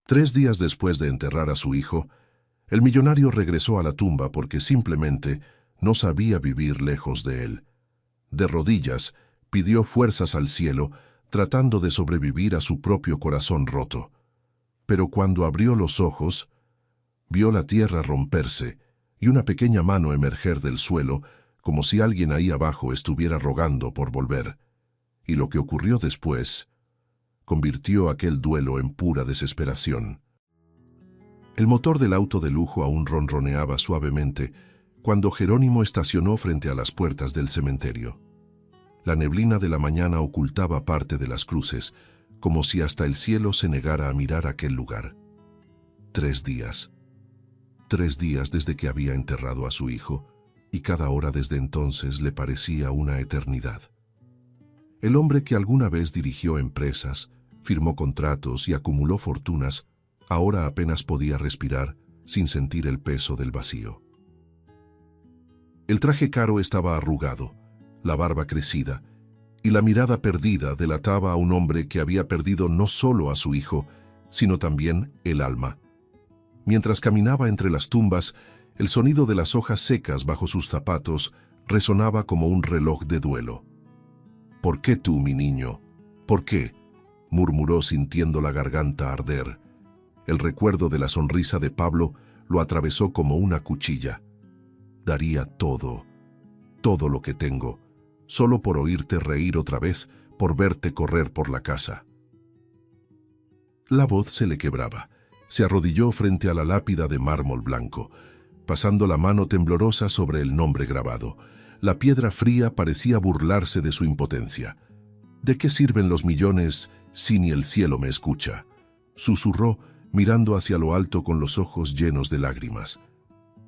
3 días después de enterrar a su hijo, el millonario regresó a la tumba porque simplemente no sabía vivir lejos de él. De rodillas, pidió fuerzas al cielo, tratando de sobrevivir a su propio corazón roto. Pero cuando abrió los ojos, vio la tierra romperse y una pequeña mano emerger del suelo, como si alguien ahí abajo estuviera rogando por volver. Y lo que ocurrió después convirtió aquel duelo en pura desesperación. El motor del auto de lujo aún ronroneaba suavemente cuando Jerónimo estacionó frente a las puertas del cementerio. La neblina de la mañana ocultaba parte de las cruces, como si hasta el cielo se negara a mirar aquel lugar. 3 días. 3 días desde que había enterrado a su hijo, y cada hora desde entonces le parecía una eternidad. El hombre que alguna vez dirigió empresas, firmó contratos y acumuló fortunas, ahora apenas podía respirar sin sentir el peso del vacío. El traje caro estaba arrugado, la barba crecida, y la mirada perdida delataba a un hombre que había perdido no solo a su hijo, sino también el alma. Mientras caminaba entre las tumbas, el sonido de las hojas secas bajo sus zapatos resonaba como un reloj de duelo. «¿Por qué tú, mi niño? ¿Por qué?», murmuró sintiendo la garganta arder. El recuerdo de la sonrisa de Pablo lo atravesó como una cuchilla. «Daría todo, todo lo que tengo, solo por oírte reír otra vez, por verte correr por la casa». La voz se le quebraba. Se arrodilló frente a la lápida de mármol blanco, pasando la mano temblorosa sobre el nombre grabado. La piedra fría parecía burlarse de su impotencia. «¿De qué sirven los millones si ni el cielo me escucha?», susurró, mirando hacia lo alto con los ojos llenos de lágrimas.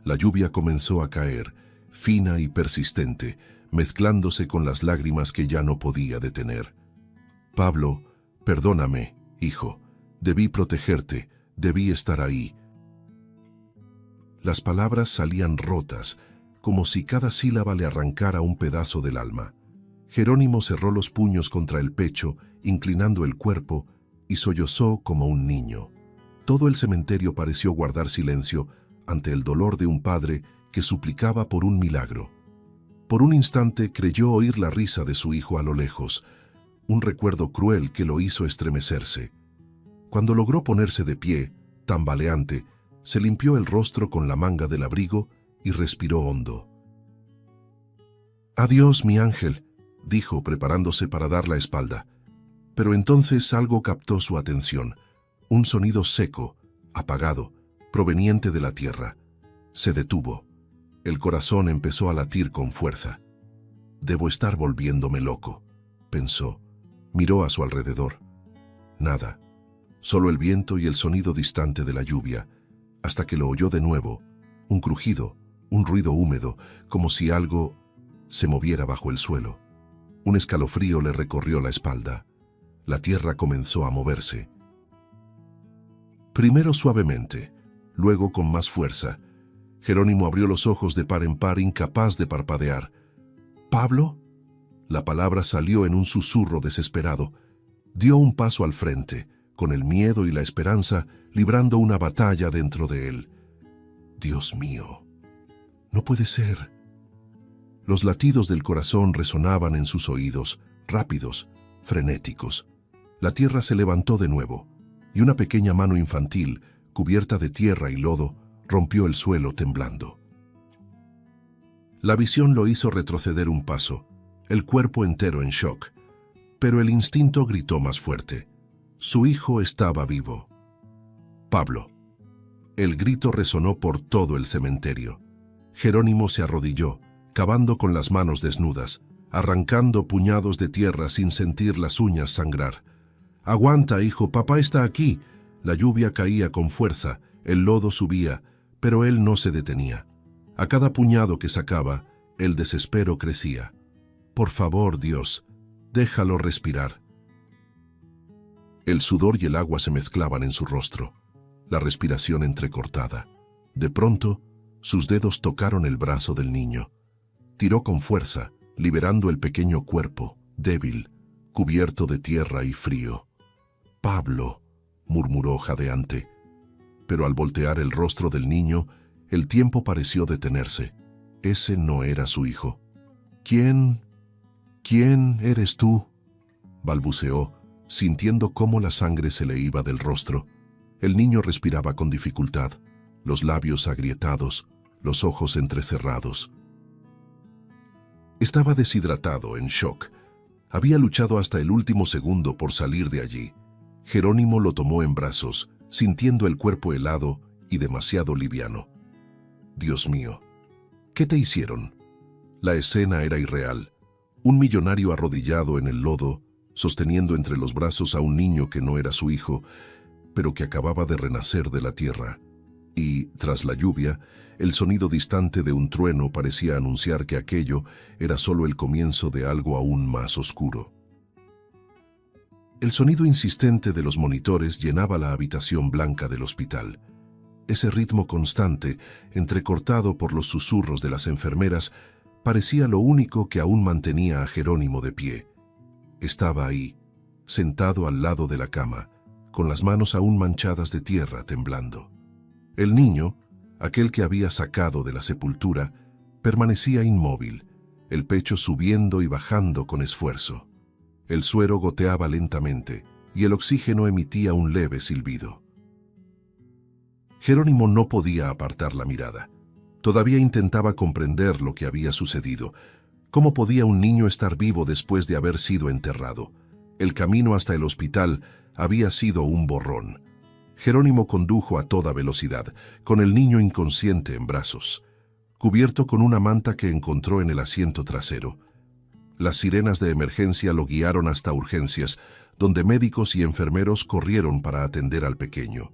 La lluvia comenzó a caer, fina y persistente, mezclándose con las lágrimas que ya no podía detener. «Pablo, perdóname, hijo. Debí protegerte, debí estar ahí». Las palabras salían rotas, como si cada sílaba le arrancara un pedazo del alma. Jerónimo cerró los puños contra el pecho, inclinando el cuerpo, y sollozó como un niño. Todo el cementerio pareció guardar silencio ante el dolor de un padre que suplicaba por un milagro. Por un instante creyó oír la risa de su hijo a lo lejos, un recuerdo cruel que lo hizo estremecerse. Cuando logró ponerse de pie, tambaleante, se limpió el rostro con la manga del abrigo y respiró hondo. «Adiós, mi ángel», dijo preparándose para dar la espalda. Pero entonces algo captó su atención, un sonido seco, apagado, proveniente de la tierra. Se detuvo. El corazón empezó a latir con fuerza. «Debo estar volviéndome loco», pensó. Miró a su alrededor. Nada, solo el viento y el sonido distante de la lluvia, hasta que lo oyó de nuevo, un crujido, un ruido húmedo, como si algo se moviera bajo el suelo. Un escalofrío le recorrió la espalda. La tierra comenzó a moverse. Primero suavemente, luego con más fuerza. Jerónimo abrió los ojos de par en par, incapaz de parpadear. «¿Pablo?». La palabra salió en un susurro desesperado. Dio un paso al frente, con el miedo y la esperanza librando una batalla dentro de él. «Dios mío, no puede ser». Los latidos del corazón resonaban en sus oídos, rápidos, frenéticos. La tierra se levantó de nuevo, y una pequeña mano infantil, cubierta de tierra y lodo, rompió el suelo temblando. La visión lo hizo retroceder un paso, el cuerpo entero en shock, pero el instinto gritó más fuerte. Su hijo estaba vivo. «Pablo». El grito resonó por todo el cementerio. Jerónimo se arrodilló, cavando con las manos desnudas, arrancando puñados de tierra sin sentir las uñas sangrar. «Aguanta, hijo, papá está aquí». La lluvia caía con fuerza, el lodo subía, pero él no se detenía. A cada puñado que sacaba, el desespero crecía. «Por favor, Dios, déjalo respirar». El sudor y el agua se mezclaban en su rostro, la respiración entrecortada. De pronto, sus dedos tocaron el brazo del niño. Tiró con fuerza, liberando el pequeño cuerpo, débil, cubierto de tierra y frío. «Pablo», murmuró jadeante. Pero al voltear el rostro del niño, el tiempo pareció detenerse. Ese no era su hijo. ¿Quién eres tú?, balbuceó, sintiendo cómo la sangre se le iba del rostro. El niño respiraba con dificultad, los labios agrietados, los ojos entrecerrados. Estaba deshidratado, en shock. Había luchado hasta el último segundo por salir de allí. Jerónimo lo tomó en brazos, sintiendo el cuerpo helado y demasiado liviano. Dios mío, ¿qué te hicieron? La escena era irreal. Un millonario arrodillado en el lodo, sosteniendo entre los brazos a un niño que no era su hijo, pero que acababa de renacer de la tierra. Y, tras la lluvia, el sonido distante de un trueno parecía anunciar que aquello era solo el comienzo de algo aún más oscuro. El sonido insistente de los monitores llenaba la habitación blanca del hospital. Ese ritmo constante, entrecortado por los susurros de las enfermeras, parecía lo único que aún mantenía a Jerónimo de pie. Estaba ahí, sentado al lado de la cama, con las manos aún manchadas de tierra, temblando. El niño, aquel que había sacado de la sepultura, permanecía inmóvil, el pecho subiendo y bajando con esfuerzo. El suero goteaba lentamente y el oxígeno emitía un leve silbido. Jerónimo no podía apartar la mirada. Todavía intentaba comprender lo que había sucedido. ¿Cómo podía un niño estar vivo después de haber sido enterrado? El camino hasta el hospital había sido un borrón. Jerónimo condujo a toda velocidad, con el niño inconsciente en brazos, cubierto con una manta que encontró en el asiento trasero. Las sirenas de emergencia lo guiaron hasta urgencias, donde médicos y enfermeros corrieron para atender al pequeño.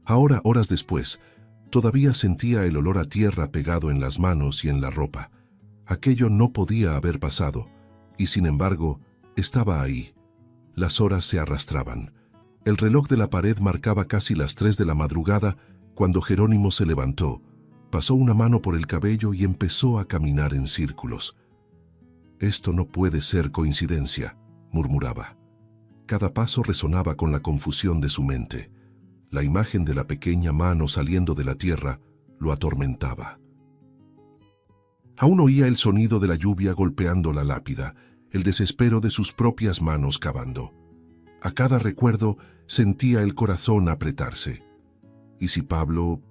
Ahora, horas después, todavía sentía el olor a tierra pegado en las manos y en la ropa. Aquello no podía haber pasado, y sin embargo, estaba ahí. Las horas se arrastraban. El reloj de la pared marcaba casi las 3 de la madrugada cuando Jerónimo se levantó, pasó una mano por el cabello y empezó a caminar en círculos. «Esto no puede ser coincidencia», murmuraba. Cada paso resonaba con la confusión de su mente. La imagen de la pequeña mano saliendo de la tierra lo atormentaba. Aún oía el sonido de la lluvia golpeando la lápida, el desespero de sus propias manos cavando. A cada recuerdo sentía el corazón apretarse. ¿Y si Pablo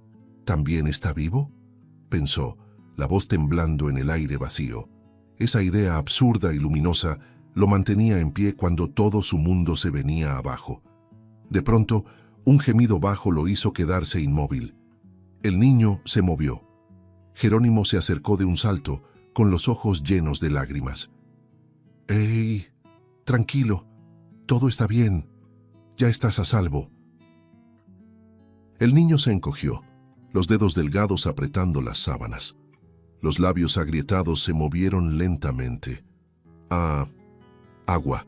también está vivo?, pensó, la voz temblando en el aire vacío. Esa idea absurda y luminosa lo mantenía en pie cuando todo su mundo se venía abajo. De pronto, un gemido bajo lo hizo quedarse inmóvil. El niño se movió. Jerónimo se acercó de un salto, con los ojos llenos de lágrimas. «¡Ey! Tranquilo, todo está bien, ya estás a salvo». El niño se encogió, los dedos delgados apretando las sábanas. Los labios agrietados se movieron lentamente. «Ah, agua»,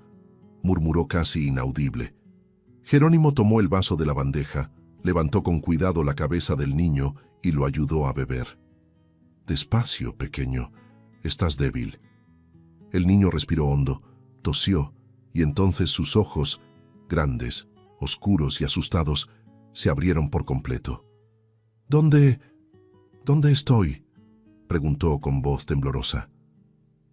murmuró casi inaudible. Jerónimo tomó el vaso de la bandeja, levantó con cuidado la cabeza del niño y lo ayudó a beber. «Despacio, pequeño, estás débil». El niño respiró hondo, tosió, y entonces sus ojos, grandes, oscuros y asustados, se abrieron por completo. ¿Dónde estoy?», preguntó con voz temblorosa.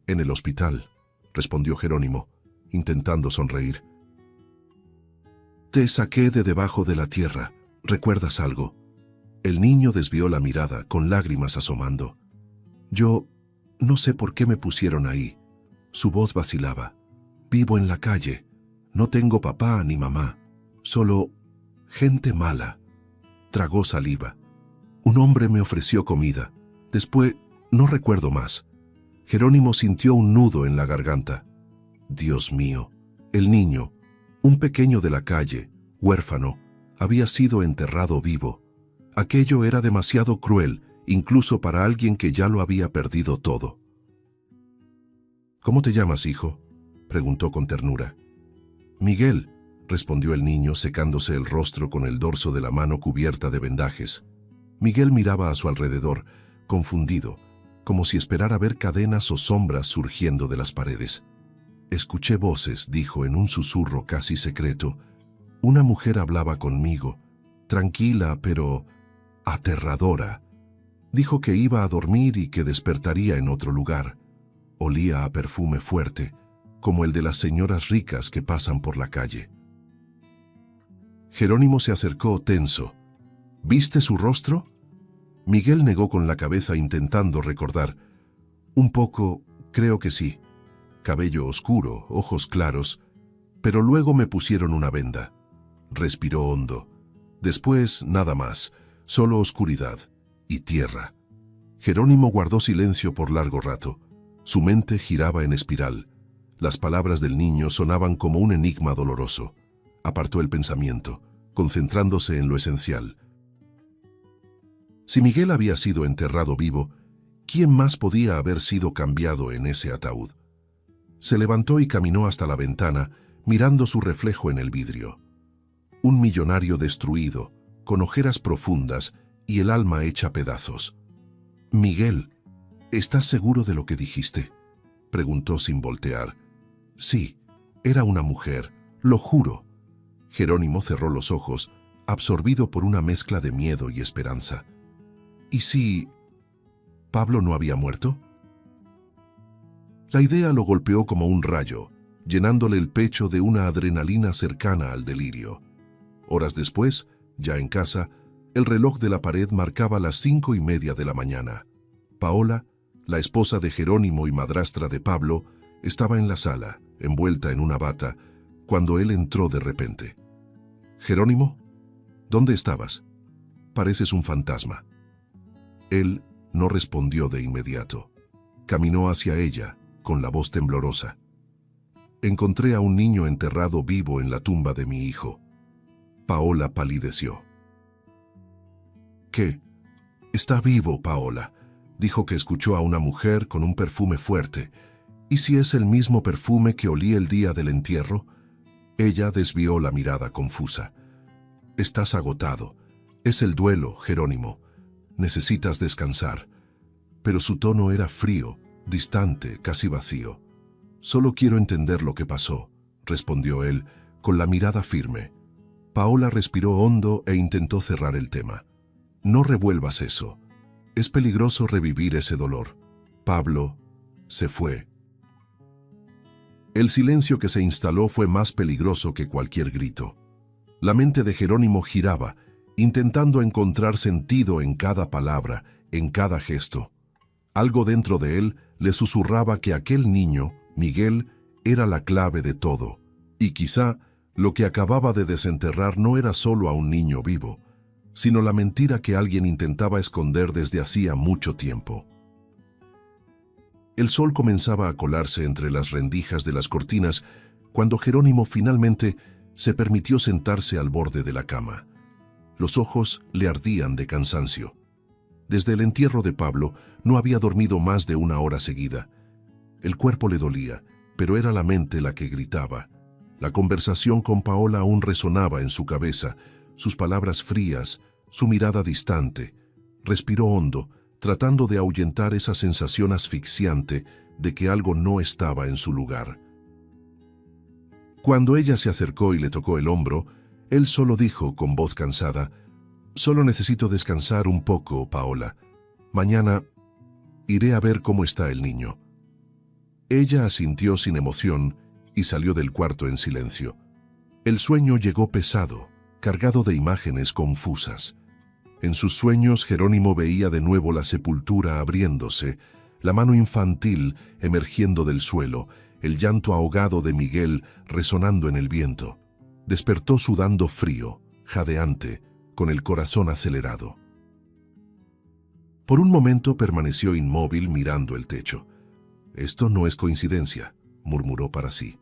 «En el hospital», respondió Jerónimo, intentando sonreír. «Te saqué de debajo de la tierra. ¿Recuerdas algo?». El niño desvió la mirada, con lágrimas asomando. «Yo no sé por qué me pusieron ahí». Su voz vacilaba. «Vivo en la calle. No tengo papá ni mamá. Solo gente mala». Tragó saliva. «Un hombre me ofreció comida. Después, no recuerdo más». Jerónimo sintió un nudo en la garganta. Dios mío, el niño, un pequeño de la calle, huérfano, había sido enterrado vivo. Aquello era demasiado cruel, incluso para alguien que ya lo había perdido todo. «¿Cómo te llamas, hijo?», preguntó con ternura. «Miguel», respondió el niño secándose el rostro con el dorso de la mano cubierta de vendajes. Miguel miraba a su alrededor, confundido, como si esperara ver cadenas o sombras surgiendo de las paredes. «Escuché voces», dijo en un susurro casi secreto, Una mujer hablaba conmigo, tranquila pero aterradora. Dijo que iba a dormir y que despertaría en otro lugar. Olía a perfume fuerte, como el de las señoras ricas que pasan por la calle. Jerónimo se acercó tenso. ¿Viste su rostro? Miguel negó con la cabeza intentando recordar. Un poco, creo que sí. Cabello oscuro, ojos claros, pero luego me pusieron una venda. Respiró hondo. Después, nada más, solo oscuridad y tierra. Jerónimo guardó silencio por largo rato. Su mente giraba en espiral. Las palabras del niño sonaban como un enigma doloroso. Apartó el pensamiento, concentrándose en lo esencial. Si Miguel había sido enterrado vivo, ¿quién más podía haber sido cambiado en ese ataúd? Se levantó y caminó hasta la ventana, mirando su reflejo en el vidrio. Un millonario destruido, con ojeras profundas y el alma hecha pedazos. «Miguel, ¿estás seguro de lo que dijiste?», preguntó sin voltear. «Sí, era una mujer, lo juro». Jerónimo cerró los ojos, absorbido por una mezcla de miedo y esperanza. ¿Y si Pablo no había muerto? La idea lo golpeó como un rayo, llenándole el pecho de una adrenalina cercana al delirio. Horas después, ya en casa, el reloj de la pared marcaba las 5:30 de la mañana. Paola, la esposa de Jerónimo y madrastra de Pablo, estaba en la sala, envuelta en una bata, cuando él entró de repente. «Jerónimo, ¿dónde estabas? Pareces un fantasma». Él no respondió de inmediato. Caminó hacia ella, con la voz temblorosa. «Encontré a un niño enterrado vivo en la tumba de mi hijo». Paola palideció. «¿Qué? Está vivo, Paola». Dijo que escuchó a una mujer con un perfume fuerte. ¿Y si es el mismo perfume que olí el día del entierro? Ella desvió la mirada confusa. «Estás agotado. Es el duelo, Jerónimo. Necesitas descansar». Pero su tono era frío, distante, casi vacío. «Solo quiero entender lo que pasó», respondió él, con la mirada firme. Paola respiró hondo e intentó cerrar el tema. «No revuelvas eso. Es peligroso revivir ese dolor. Pablo se fue». El silencio que se instaló fue más peligroso que cualquier grito. La mente de Jerónimo giraba, intentando encontrar sentido en cada palabra, en cada gesto. Algo dentro de él le susurraba que aquel niño, Miguel, era la clave de todo. Y quizá lo que acababa de desenterrar no era solo a un niño vivo, sino la mentira que alguien intentaba esconder desde hacía mucho tiempo. El sol comenzaba a colarse entre las rendijas de las cortinas cuando Jerónimo finalmente se permitió sentarse al borde de la cama. Los ojos le ardían de cansancio. Desde el entierro de Pablo no había dormido más de 1 hora seguida. El cuerpo le dolía, pero era la mente la que gritaba. La conversación con Paola aún resonaba en su cabeza, sus palabras frías, su mirada distante. Respiró hondo, tratando de ahuyentar esa sensación asfixiante de que algo no estaba en su lugar. Cuando ella se acercó y le tocó el hombro, él solo dijo con voz cansada: «Solo necesito descansar un poco, Paola. Mañana iré a ver cómo está el niño». Ella asintió sin emoción y salió del cuarto en silencio. El sueño llegó pesado, cargado de imágenes confusas. En sus sueños Jerónimo veía de nuevo la sepultura abriéndose, la mano infantil emergiendo del suelo, el llanto ahogado de Miguel resonando en el viento. Despertó sudando frío, jadeante, con el corazón acelerado. Por un momento permaneció inmóvil mirando el techo. «Esto no es coincidencia», murmuró para sí.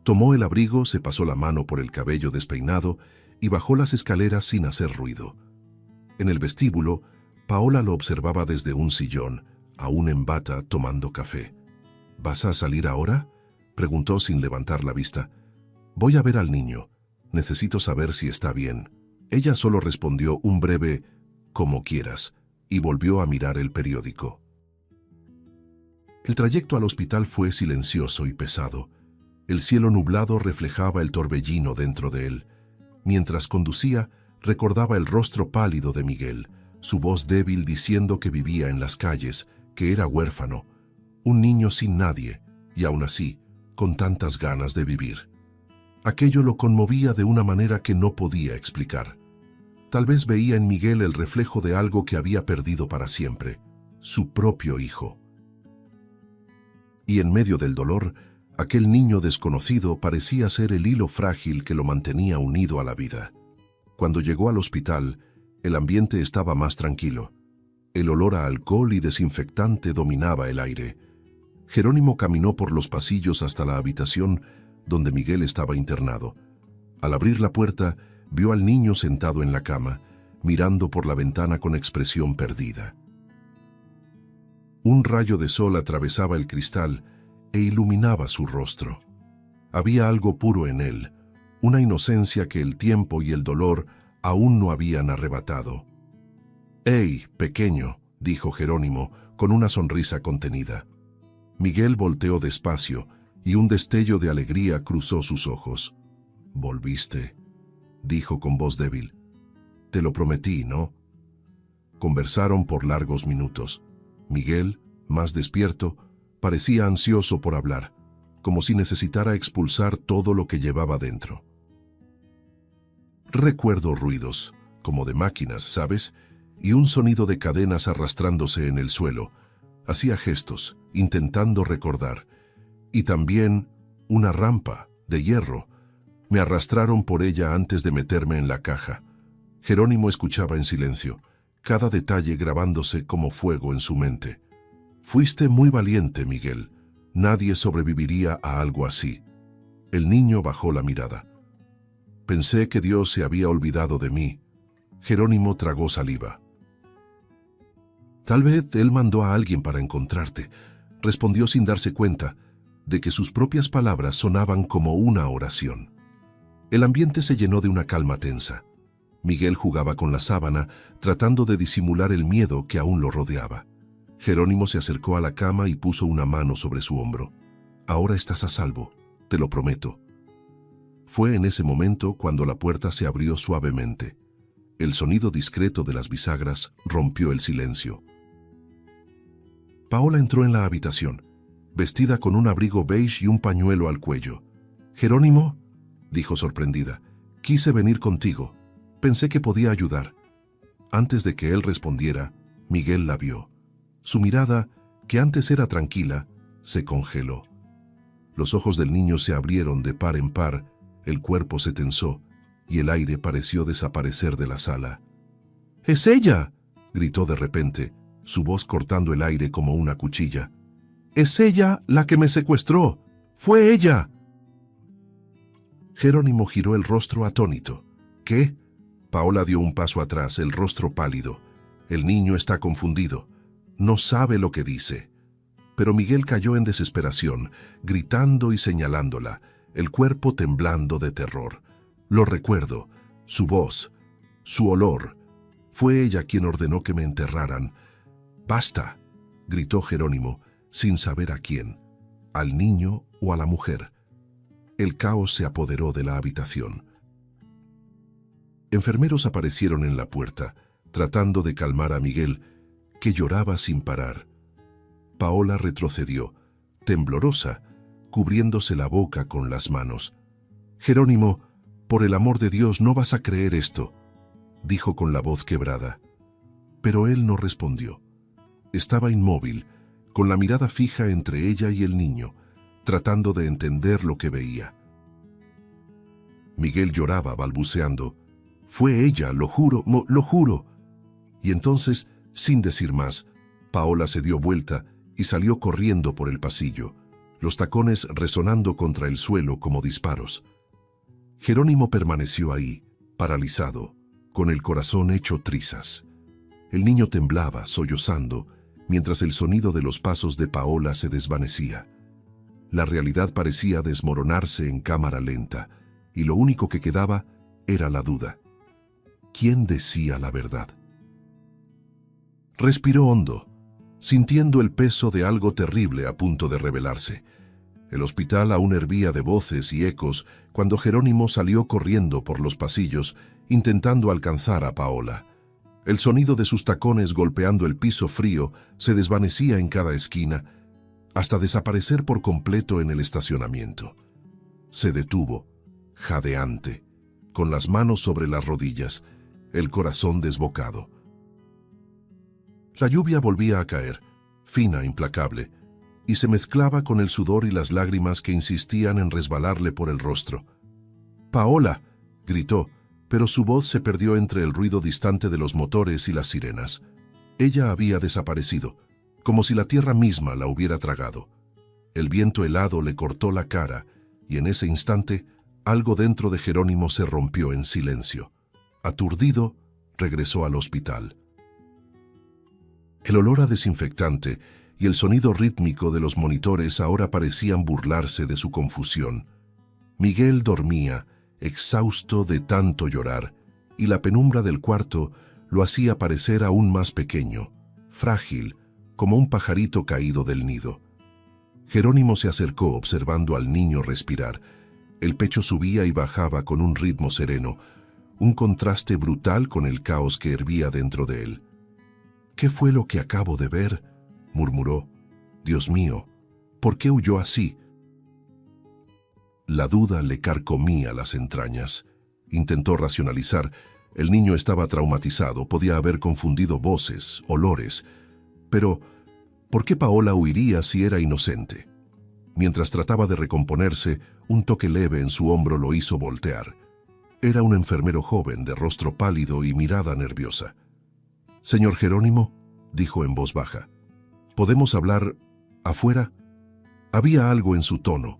Tomó el abrigo, se pasó la mano por el cabello despeinado y bajó las escaleras sin hacer ruido. En el vestíbulo, Paola lo observaba desde un sillón, aún en bata, tomando café. «¿Vas a salir ahora?», preguntó sin levantar la vista. «Voy a ver al niño. Necesito saber si está bien». Ella solo respondió un breve «como quieras» y volvió a mirar el periódico. El trayecto al hospital fue silencioso y pesado. El cielo nublado reflejaba el torbellino dentro de él. Mientras conducía, recordaba el rostro pálido de Miguel, su voz débil diciendo que vivía en las calles, que era huérfano, un niño sin nadie, y aún así, con tantas ganas de vivir. Aquello lo conmovía de una manera que no podía explicar. Tal vez veía en Miguel el reflejo de algo que había perdido para siempre, su propio hijo. Y en medio del dolor, aquel niño desconocido parecía ser el hilo frágil que lo mantenía unido a la vida. Cuando llegó al hospital, el ambiente estaba más tranquilo. El olor a alcohol y desinfectante dominaba el aire. Jerónimo caminó por los pasillos hasta la habitación donde Miguel estaba internado. Al abrir la puerta, vio al niño sentado en la cama, mirando por la ventana con expresión perdida. Un rayo de sol atravesaba el cristal e iluminaba su rostro. Había algo puro en él, una inocencia que el tiempo y el dolor aún no habían arrebatado. «¡Hey, pequeño!», dijo Jerónimo con una sonrisa contenida. Miguel volteó despacio y un destello de alegría cruzó sus ojos. «¿Volviste?», dijo con voz débil. «Te lo prometí, ¿no?». Conversaron por largos minutos. Miguel, más despierto, parecía ansioso por hablar, como si necesitara expulsar todo lo que llevaba dentro. «Recuerdo ruidos, como de máquinas, ¿sabes? Y un sonido de cadenas arrastrándose en el suelo. Hacía gestos, intentando recordar. Y también una rampa, de hierro. Me arrastraron por ella antes de meterme en la caja». Jerónimo escuchaba en silencio, cada detalle grabándose como fuego en su mente. «Fuiste muy valiente, Miguel. Nadie sobreviviría a algo así». El niño bajó la mirada. «Pensé que Dios se había olvidado de mí». Jerónimo tragó saliva. «Tal vez Él mandó a alguien para encontrarte», respondió sin darse cuenta de que sus propias palabras sonaban como una oración. El ambiente se llenó de una calma tensa. Miguel jugaba con la sábana, tratando de disimular el miedo que aún lo rodeaba. Jerónimo se acercó a la cama y puso una mano sobre su hombro. «Ahora estás a salvo, te lo prometo». Fue en ese momento cuando la puerta se abrió suavemente. El sonido discreto de las bisagras rompió el silencio. Paola entró en la habitación, vestida con un abrigo beige y un pañuelo al cuello. «Jerónimo», dijo sorprendida, «quise venir contigo. Pensé que podía ayudar». Antes de que él respondiera, Miguel la vio. Su mirada, que antes era tranquila, se congeló. Los ojos del niño se abrieron de par en par, el cuerpo se tensó y el aire pareció desaparecer de la sala. «¡Es ella!», gritó de repente, su voz cortando el aire como una cuchilla. «¡Es ella la que me secuestró! ¡Fue ella!». Jerónimo giró el rostro atónito. «¿Qué?». Paola dio un paso atrás, el rostro pálido. El niño está confundido. No sabe lo que dice. Pero Miguel cayó en desesperación, gritando y señalándola, el cuerpo temblando de terror. «Lo recuerdo, su voz, su olor. Fue ella quien ordenó que me enterraran». «¡Basta!», gritó Jerónimo, sin saber a quién, al niño o a la mujer. El caos se apoderó de la habitación. Enfermeros aparecieron en la puerta, tratando de calmar a Miguel, que lloraba sin parar. Paola retrocedió, temblorosa, cubriéndose la boca con las manos. «Jerónimo, por el amor de Dios, no vas a creer esto», dijo con la voz quebrada. Pero él no respondió. Estaba inmóvil, con la mirada fija entre ella y el niño, tratando de entender lo que veía. Miguel lloraba, balbuceando. «Fue ella, lo juro, lo juro». Y entonces, sin decir más, Paola se dio vuelta y salió corriendo por el pasillo, los tacones resonando contra el suelo como disparos. Jerónimo permaneció ahí, paralizado, con el corazón hecho trizas. El niño temblaba, sollozando, mientras el sonido de los pasos de Paola se desvanecía. La realidad parecía desmoronarse en cámara lenta, y lo único que quedaba era la duda. ¿Quién decía la verdad? Respiró hondo, sintiendo el peso de algo terrible a punto de revelarse. El hospital aún hervía de voces y ecos cuando Jerónimo salió corriendo por los pasillos, intentando alcanzar a Paola. El sonido de sus tacones golpeando el piso frío se desvanecía en cada esquina, hasta desaparecer por completo en el estacionamiento. Se detuvo, jadeante, con las manos sobre las rodillas, el corazón desbocado. La lluvia volvía a caer, fina, implacable, y se mezclaba con el sudor y las lágrimas que insistían en resbalarle por el rostro. «¡Paola!», gritó, pero su voz se perdió entre el ruido distante de los motores y las sirenas. Ella había desaparecido, como si la tierra misma la hubiera tragado. El viento helado le cortó la cara, y en ese instante, algo dentro de Jerónimo se rompió en silencio. Aturdido, regresó al hospital. El olor a desinfectante y el sonido rítmico de los monitores ahora parecían burlarse de su confusión. Miguel dormía, exhausto de tanto llorar, y la penumbra del cuarto lo hacía parecer aún más pequeño, frágil, como un pajarito caído del nido. Jerónimo se acercó observando al niño respirar. El pecho subía y bajaba con un ritmo sereno, un contraste brutal con el caos que hervía dentro de él. «¿Qué fue lo que acabo de ver?», murmuró. «Dios mío, ¿por qué huyó así?». La duda le carcomía las entrañas. Intentó racionalizar. El niño estaba traumatizado, podía haber confundido voces, olores. Pero, ¿por qué Paola huiría si era inocente? Mientras trataba de recomponerse, un toque leve en su hombro lo hizo voltear. Era un enfermero joven, de rostro pálido y mirada nerviosa. «Señor Jerónimo», dijo en voz baja, «¿podemos hablar afuera?». Había algo en su tono,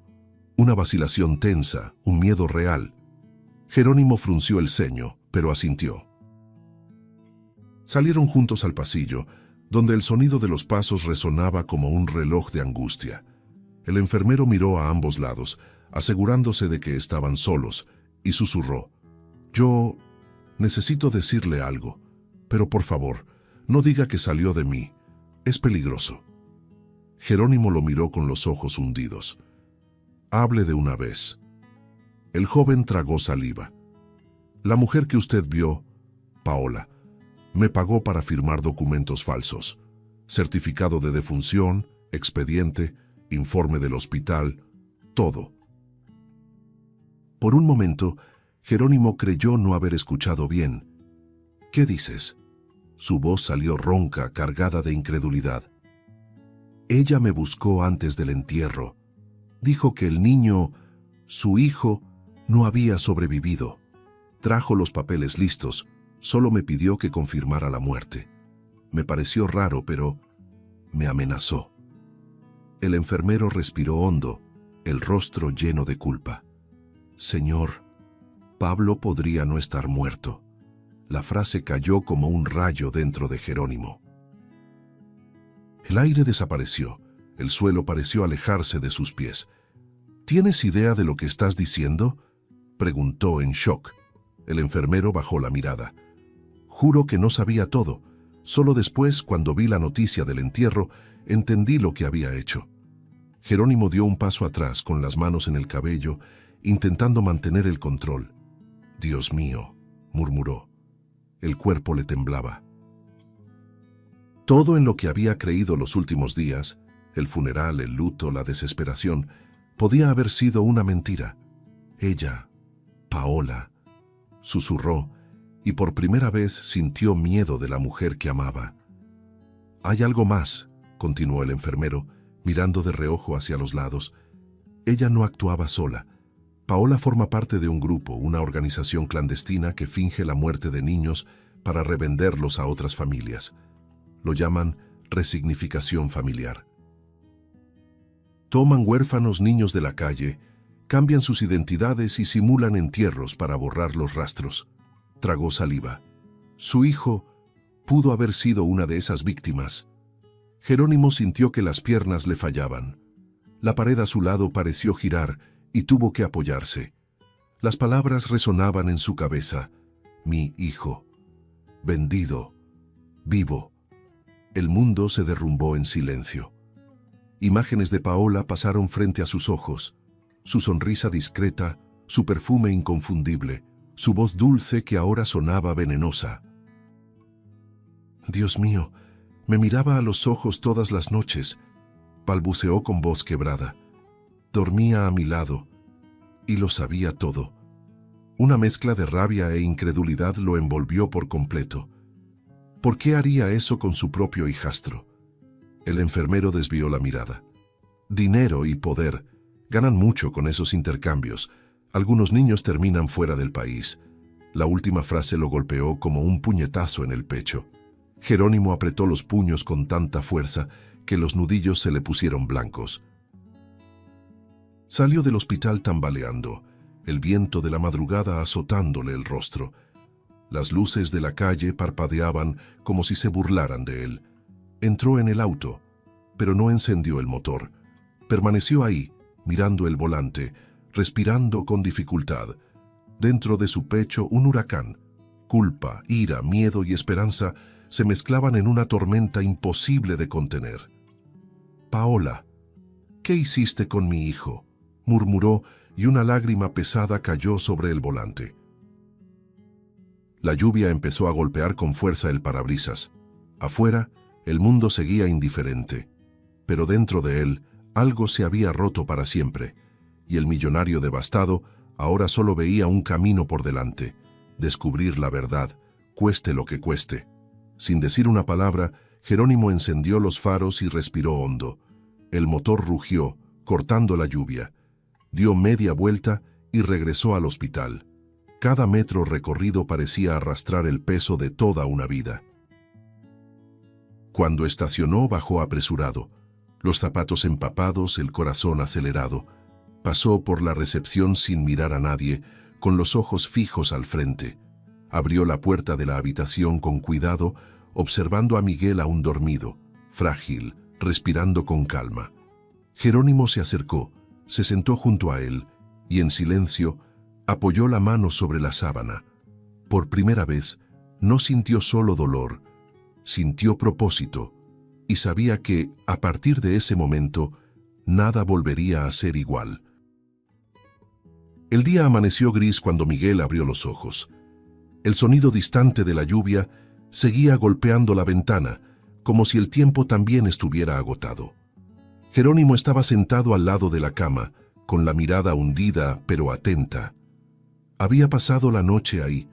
una vacilación tensa, un miedo real. Jerónimo frunció el ceño, pero asintió. Salieron juntos al pasillo, donde el sonido de los pasos resonaba como un reloj de angustia. El enfermero miró a ambos lados, asegurándose de que estaban solos, y susurró: «Yo necesito decirle algo, pero por favor, no diga que salió de mí. Es peligroso». Jerónimo lo miró con los ojos hundidos. «Hable de una vez». El joven tragó saliva. «La mujer que usted vio, Paola, me pagó para firmar documentos falsos. Certificado de defunción, expediente, informe del hospital, todo». Por un momento, Jerónimo creyó no haber escuchado bien. «¿Qué dices?». Su voz salió ronca, cargada de incredulidad. «Ella me buscó antes del entierro. Dijo que el niño, su hijo, no había sobrevivido. Trajo los papeles listos, solo me pidió que confirmara la muerte. Me pareció raro, pero me amenazó». El enfermero respiró hondo, el rostro lleno de culpa. «Señor, Pablo podría no estar muerto». La frase cayó como un rayo dentro de Jerónimo. El aire desapareció, el suelo pareció alejarse de sus pies. «¿Tienes idea de lo que estás diciendo?», preguntó en shock. El enfermero bajó la mirada. «Juro que no sabía todo. Solo después, cuando vi la noticia del entierro, entendí lo que había hecho». Jerónimo dio un paso atrás con las manos en el cabello, intentando mantener el control. «Dios mío», murmuró. El cuerpo le temblaba. Todo en lo que había creído los últimos días, el funeral, el luto, la desesperación, podía haber sido una mentira. Ella, Paola, susurró, y por primera vez sintió miedo de la mujer que amaba. «Hay algo más», continuó el enfermero, mirando de reojo hacia los lados. «Ella no actuaba sola. Paola forma parte de un grupo, una organización clandestina que finge la muerte de niños para revenderlos a otras familias. Lo llaman resignificación familiar. Toman huérfanos niños de la calle, cambian sus identidades y simulan entierros para borrar los rastros». Tragó saliva. Su hijo pudo haber sido una de esas víctimas. Jerónimo sintió que las piernas le fallaban. La pared a su lado pareció girar y tuvo que apoyarse. Las palabras resonaban en su cabeza. «Mi hijo. Vendido. Vivo». El mundo se derrumbó en silencio. Imágenes de Paola pasaron frente a sus ojos. Su sonrisa discreta, su perfume inconfundible, su voz dulce que ahora sonaba venenosa. Dios mío, me miraba a los ojos todas las noches, balbuceó con voz quebrada. Dormía a mi lado, y lo sabía todo. Una mezcla de rabia e incredulidad lo envolvió por completo. ¿Por qué haría eso con su propio hijastro? El enfermero desvió la mirada. Dinero y poder. Ganan mucho con esos intercambios. Algunos niños terminan fuera del país. La última frase lo golpeó como un puñetazo en el pecho. Jerónimo apretó los puños con tanta fuerza que los nudillos se le pusieron blancos. Salió del hospital tambaleando, el viento de la madrugada azotándole el rostro. Las luces de la calle parpadeaban como si se burlaran de él. Entró en el auto, pero no encendió el motor. Permaneció ahí, mirando el volante, respirando con dificultad. Dentro de su pecho un huracán. Culpa, ira, miedo y esperanza se mezclaban en una tormenta imposible de contener. «Paola, ¿qué hiciste con mi hijo?», murmuró, y una lágrima pesada cayó sobre el volante. La lluvia empezó a golpear con fuerza el parabrisas. Afuera, el mundo seguía indiferente, pero dentro de él algo se había roto para siempre, y el millonario devastado ahora solo veía un camino por delante: descubrir la verdad, cueste lo que cueste. Sin decir una palabra, Jerónimo encendió los faros y respiró hondo. El motor rugió, cortando la lluvia. Dio media vuelta y regresó al hospital. Cada metro recorrido parecía arrastrar el peso de toda una vida. Cuando estacionó, bajó apresurado, los zapatos empapados, el corazón acelerado. Pasó por la recepción sin mirar a nadie, con los ojos fijos al frente. Abrió la puerta de la habitación con cuidado, observando a Miguel aún dormido, frágil, respirando con calma. Jerónimo se acercó, se sentó junto a él y, en silencio, apoyó la mano sobre la sábana. Por primera vez, no sintió solo dolor, sintió propósito, y sabía que, a partir de ese momento, nada volvería a ser igual. El día amaneció gris cuando Miguel abrió los ojos. El sonido distante de la lluvia seguía golpeando la ventana, como si el tiempo también estuviera agotado. Jerónimo estaba sentado al lado de la cama, con la mirada hundida pero atenta. Había pasado la noche ahí,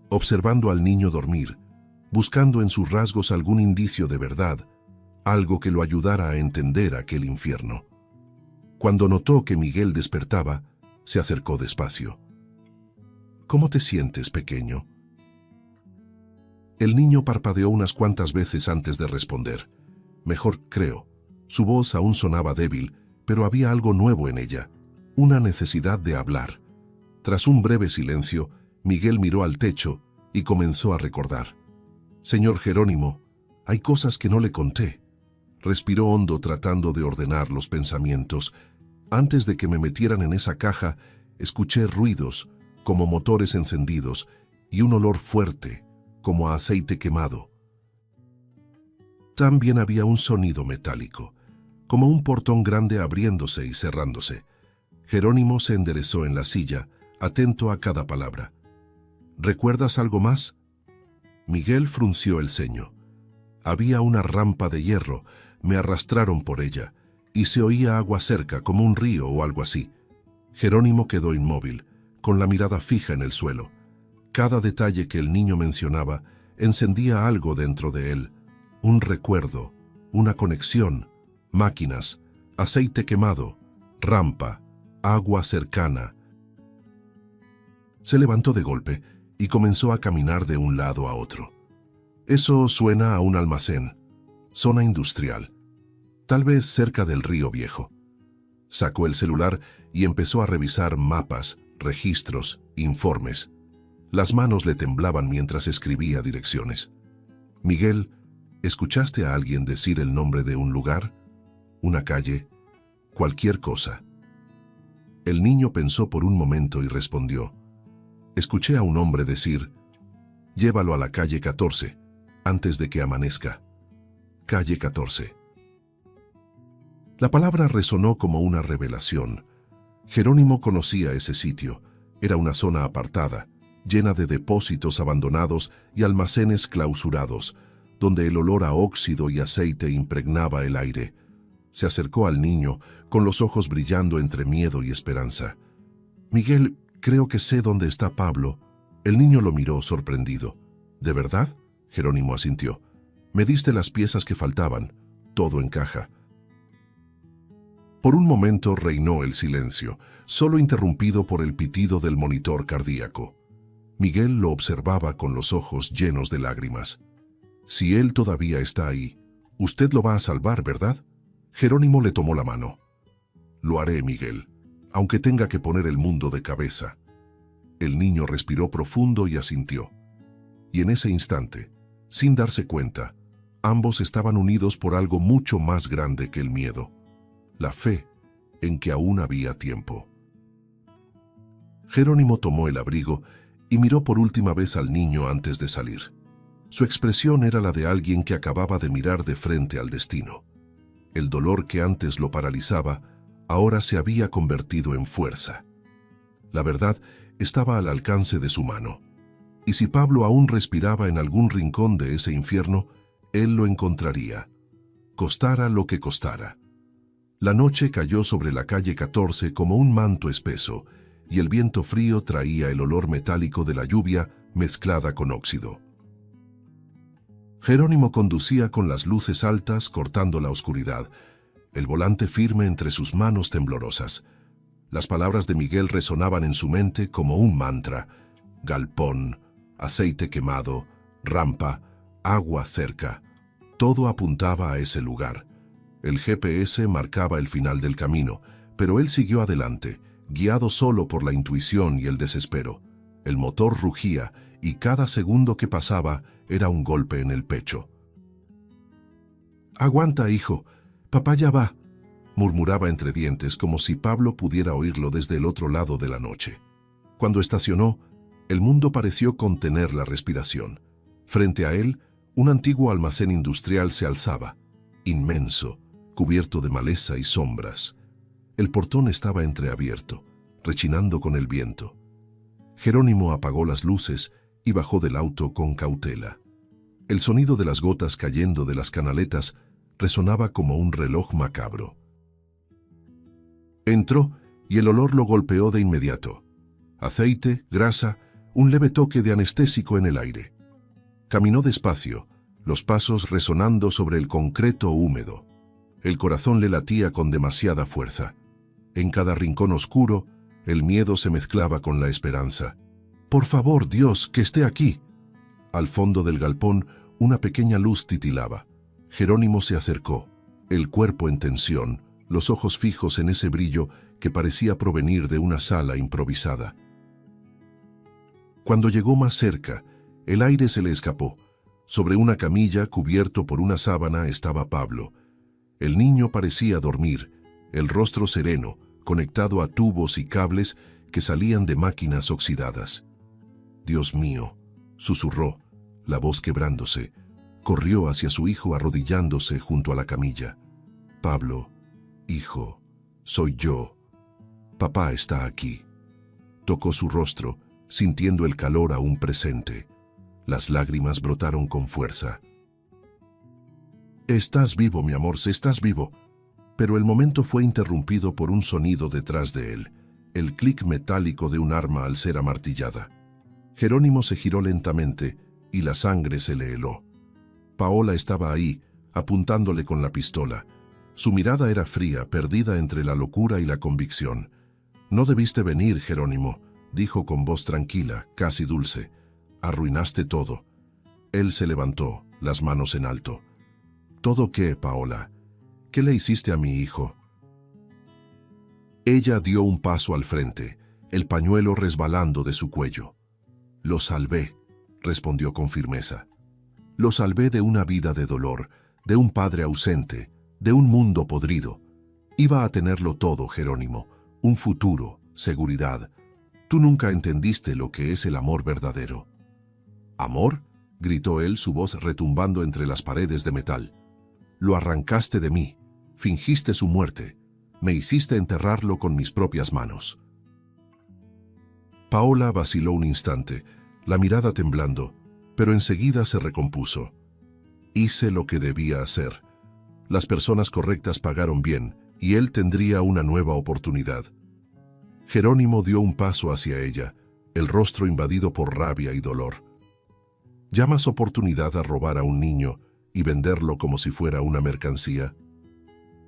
observando al niño dormir, buscando en sus rasgos algún indicio de verdad, algo que lo ayudara a entender aquel infierno. Cuando notó que Miguel despertaba, se acercó despacio. «¿Cómo te sientes, pequeño?». El niño parpadeó unas cuantas veces antes de responder. «Mejor, creo». Su voz aún sonaba débil, pero había algo nuevo en ella, una necesidad de hablar. Tras un breve silencio, Miguel miró al techo y comenzó a recordar. «Señor Jerónimo, hay cosas que no le conté». Respiró hondo tratando de ordenar los pensamientos. «Antes de que me metieran en esa caja, escuché ruidos, como motores encendidos, y un olor fuerte, como a aceite quemado. También había un sonido metálico, como un portón grande abriéndose y cerrándose». Jerónimo se enderezó en la silla, atento a cada palabra. «¿Recuerdas algo más?». Miguel frunció el ceño. «Había una rampa de hierro, me arrastraron por ella, y se oía agua cerca, como un río o algo así». Jerónimo quedó inmóvil, con la mirada fija en el suelo. Cada detalle que el niño mencionaba encendía algo dentro de él, un recuerdo, una conexión, máquinas, aceite quemado, rampa, agua cercana. Se levantó de golpe y comenzó a caminar de un lado a otro. «Eso suena a un almacén, zona industrial, tal vez cerca del Río Viejo». Sacó el celular y empezó a revisar mapas, registros, informes. Las manos le temblaban mientras escribía direcciones. «Miguel, ¿escuchaste a alguien decir el nombre de un lugar? Una calle? Cualquier cosa». El niño pensó por un momento y respondió. «Escuché a un hombre decir, llévalo a la calle 14, antes de que amanezca». Calle 14. La palabra resonó como una revelación. Jerónimo conocía ese sitio. Era una zona apartada, llena de depósitos abandonados y almacenes clausurados, donde el olor a óxido y aceite impregnaba el aire. Se acercó al niño, con los ojos brillando entre miedo y esperanza. «Miguel, creo que sé dónde está Pablo». El niño lo miró sorprendido. «¿De verdad?», Jerónimo asintió. «Me diste las piezas que faltaban. Todo encaja». Por un momento reinó el silencio, solo interrumpido por el pitido del monitor cardíaco. Miguel lo observaba con los ojos llenos de lágrimas. «Si él todavía está ahí, usted lo va a salvar, ¿verdad?». Jerónimo le tomó la mano. «Lo haré, Miguel, aunque tenga que poner el mundo de cabeza». El niño respiró profundo y asintió. Y en ese instante, sin darse cuenta, ambos estaban unidos por algo mucho más grande que el miedo: la fe en que aún había tiempo. Jerónimo tomó el abrigo y miró por última vez al niño antes de salir. Su expresión era la de alguien que acababa de mirar de frente al destino. El dolor que antes lo paralizaba, ahora se había convertido en fuerza. La verdad estaba al alcance de su mano. Y si Pablo aún respiraba en algún rincón de ese infierno, él lo encontraría, costara lo que costara. La noche cayó sobre la calle 14 como un manto espeso, y el viento frío traía el olor metálico de la lluvia mezclada con óxido. Jerónimo conducía con las luces altas cortando la oscuridad, el volante firme entre sus manos temblorosas. Las palabras de Miguel resonaban en su mente como un mantra: galpón, aceite quemado, rampa, agua cerca. Todo apuntaba a ese lugar. El GPS marcaba el final del camino, pero él siguió adelante, guiado solo por la intuición y el desespero. El motor rugía y cada segundo que pasaba era un golpe en el pecho. «Aguanta, hijo, papá ya va», murmuraba entre dientes como si Pablo pudiera oírlo desde el otro lado de la noche. Cuando estacionó, el mundo pareció contener la respiración. Frente a él, un antiguo almacén industrial se alzaba, inmenso, cubierto de maleza y sombras. El portón estaba entreabierto, rechinando con el viento. Jerónimo apagó las luces y bajó del auto con cautela. El sonido de las gotas cayendo de las canaletas resonaba como un reloj macabro. Entró y el olor lo golpeó de inmediato. Aceite, grasa, un leve toque de anestésico en el aire. Caminó despacio, los pasos resonando sobre el concreto húmedo. El corazón le latía con demasiada fuerza. En cada rincón oscuro, el miedo se mezclaba con la esperanza. «Por favor, Dios, que esté aquí». Al fondo del galpón, una pequeña luz titilaba. Jerónimo se acercó, el cuerpo en tensión, los ojos fijos en ese brillo que parecía provenir de una sala improvisada. Cuando llegó más cerca, el aire se le escapó. Sobre una camilla, cubierto por una sábana, estaba Pablo. El niño parecía dormir, el rostro sereno, conectado a tubos y cables que salían de máquinas oxidadas. «Dios mío», susurró, la voz quebrándose. Corrió hacia su hijo arrodillándose junto a la camilla. «Pablo, hijo, soy yo. Papá está aquí». Tocó su rostro, sintiendo el calor aún presente. Las lágrimas brotaron con fuerza. «Estás vivo, mi amor, estás vivo». Pero el momento fue interrumpido por un sonido detrás de él, el clic metálico de un arma al ser amartillada. Jerónimo se giró lentamente y la sangre se le heló. Paola estaba ahí, apuntándole con la pistola. Su mirada era fría, perdida entre la locura y la convicción. «No debiste venir, Jerónimo», dijo con voz tranquila, casi dulce. «Arruinaste todo». Él se levantó, las manos en alto. «¿Todo qué, Paola? ¿Qué le hiciste a mi hijo?». Ella dio un paso al frente, el pañuelo resbalando de su cuello. «Lo salvé», respondió con firmeza. «Lo salvé de una vida de dolor, de un padre ausente, de un mundo podrido. Iba a tenerlo todo, Jerónimo, un futuro, seguridad. Tú nunca entendiste lo que es el amor verdadero». «¿Amor?», gritó él, su voz retumbando entre las paredes de metal. «Lo arrancaste de mí. Fingiste su muerte. Me hiciste enterrarlo con mis propias manos. Paola vaciló un instante, la mirada temblando, pero enseguida se recompuso. Hice lo que debía hacer. Las personas correctas pagaron bien, y él tendría una nueva oportunidad. Jerónimo dio un paso hacia ella, el rostro invadido por rabia y dolor. ¿Llamas oportunidad a robar a un niño y venderlo como si fuera una mercancía?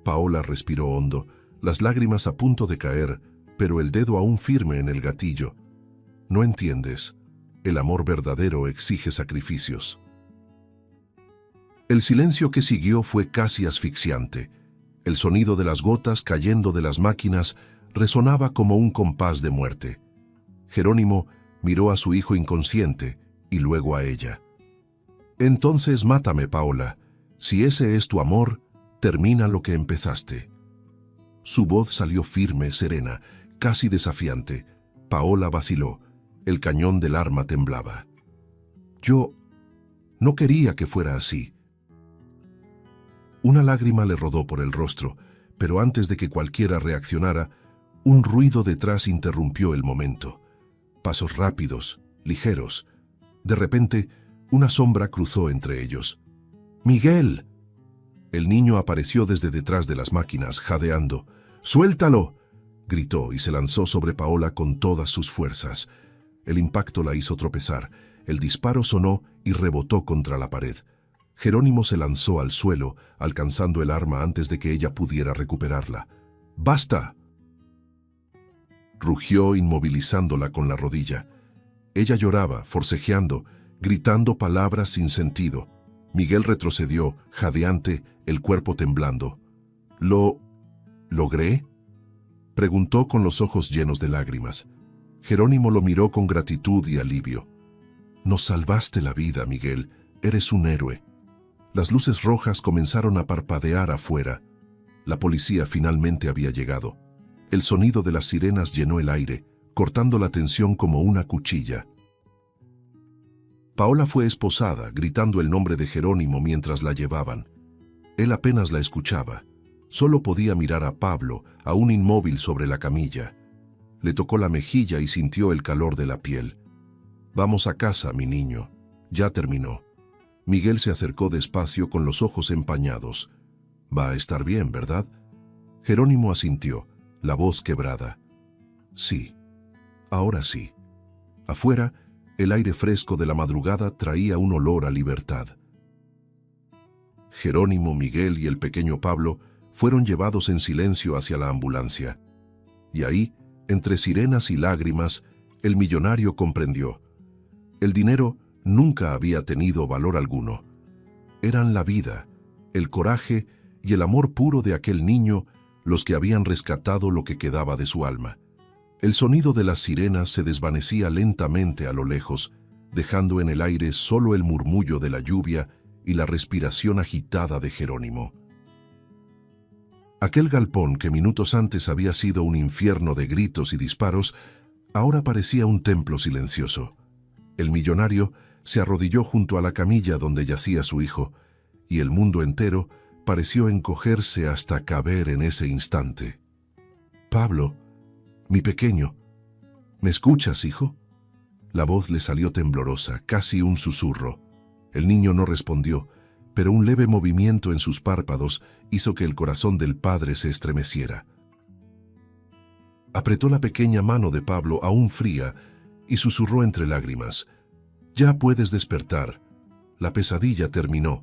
Paola respiró hondo, las lágrimas a punto de caer, pero el dedo aún firme en el gatillo. No entiendes. El amor verdadero exige sacrificios. El silencio que siguió fue casi asfixiante. El sonido de las gotas cayendo de las máquinas resonaba como un compás de muerte. Jerónimo miró a su hijo inconsciente y luego a ella. Entonces mátame, Paola. Si ese es tu amor, termina lo que empezaste. Su voz salió firme, serena, casi desafiante. Paola vaciló. El cañón del arma temblaba. Yo no quería que fuera así. Una lágrima le rodó por el rostro, pero antes de que cualquiera reaccionara, un ruido detrás interrumpió el momento. Pasos rápidos, ligeros. De repente, una sombra cruzó entre ellos. ¡Miguel! El niño apareció desde detrás de las máquinas, jadeando. ¡Suéltalo!, gritó y se lanzó sobre Paola con todas sus fuerzas. El impacto la hizo tropezar. El disparo sonó y rebotó contra la pared. Jerónimo se lanzó al suelo, alcanzando el arma antes de que ella pudiera recuperarla. ¡Basta!, rugió inmovilizándola con la rodilla. Ella lloraba, forcejeando, gritando palabras sin sentido. Miguel retrocedió, jadeante, el cuerpo temblando. ¿Lo logré?, preguntó con los ojos llenos de lágrimas. Jerónimo lo miró con gratitud y alivio. Nos salvaste la vida, Miguel. Eres un héroe. Las luces rojas comenzaron a parpadear afuera. La policía finalmente había llegado. El sonido de las sirenas llenó el aire, cortando la tensión como una cuchilla. Paola fue esposada, gritando el nombre de Jerónimo mientras la llevaban. Él apenas la escuchaba. Solo podía mirar a Pablo, aún inmóvil sobre la camilla. Le tocó la mejilla y sintió el calor de la piel. «Vamos a casa, mi niño. Ya terminó». Miguel se acercó despacio con los ojos empañados. «Va a estar bien, ¿verdad?». Jerónimo asintió, la voz quebrada. «Sí, ahora sí». Afuera, el aire fresco de la madrugada traía un olor a libertad. Jerónimo, Miguel y el pequeño Pablo fueron llevados en silencio hacia la ambulancia. Y ahí, entre sirenas y lágrimas, el millonario comprendió. El dinero nunca había tenido valor alguno. Eran la vida, el coraje y el amor puro de aquel niño los que habían rescatado lo que quedaba de su alma. El sonido de las sirenas se desvanecía lentamente a lo lejos, dejando en el aire solo el murmullo de la lluvia y la respiración agitada de Jerónimo. Aquel galpón que minutos antes había sido un infierno de gritos y disparos, ahora parecía un templo silencioso. El millonario se arrodilló junto a la camilla donde yacía su hijo, y el mundo entero pareció encogerse hasta caber en ese instante. «Pablo, mi pequeño, ¿me escuchas, hijo?». La voz le salió temblorosa, casi un susurro. El niño no respondió, pero un leve movimiento en sus párpados hizo que el corazón del padre se estremeciera. Apretó la pequeña mano de Pablo aún fría y susurró entre lágrimas: «Ya puedes despertar. La pesadilla terminó».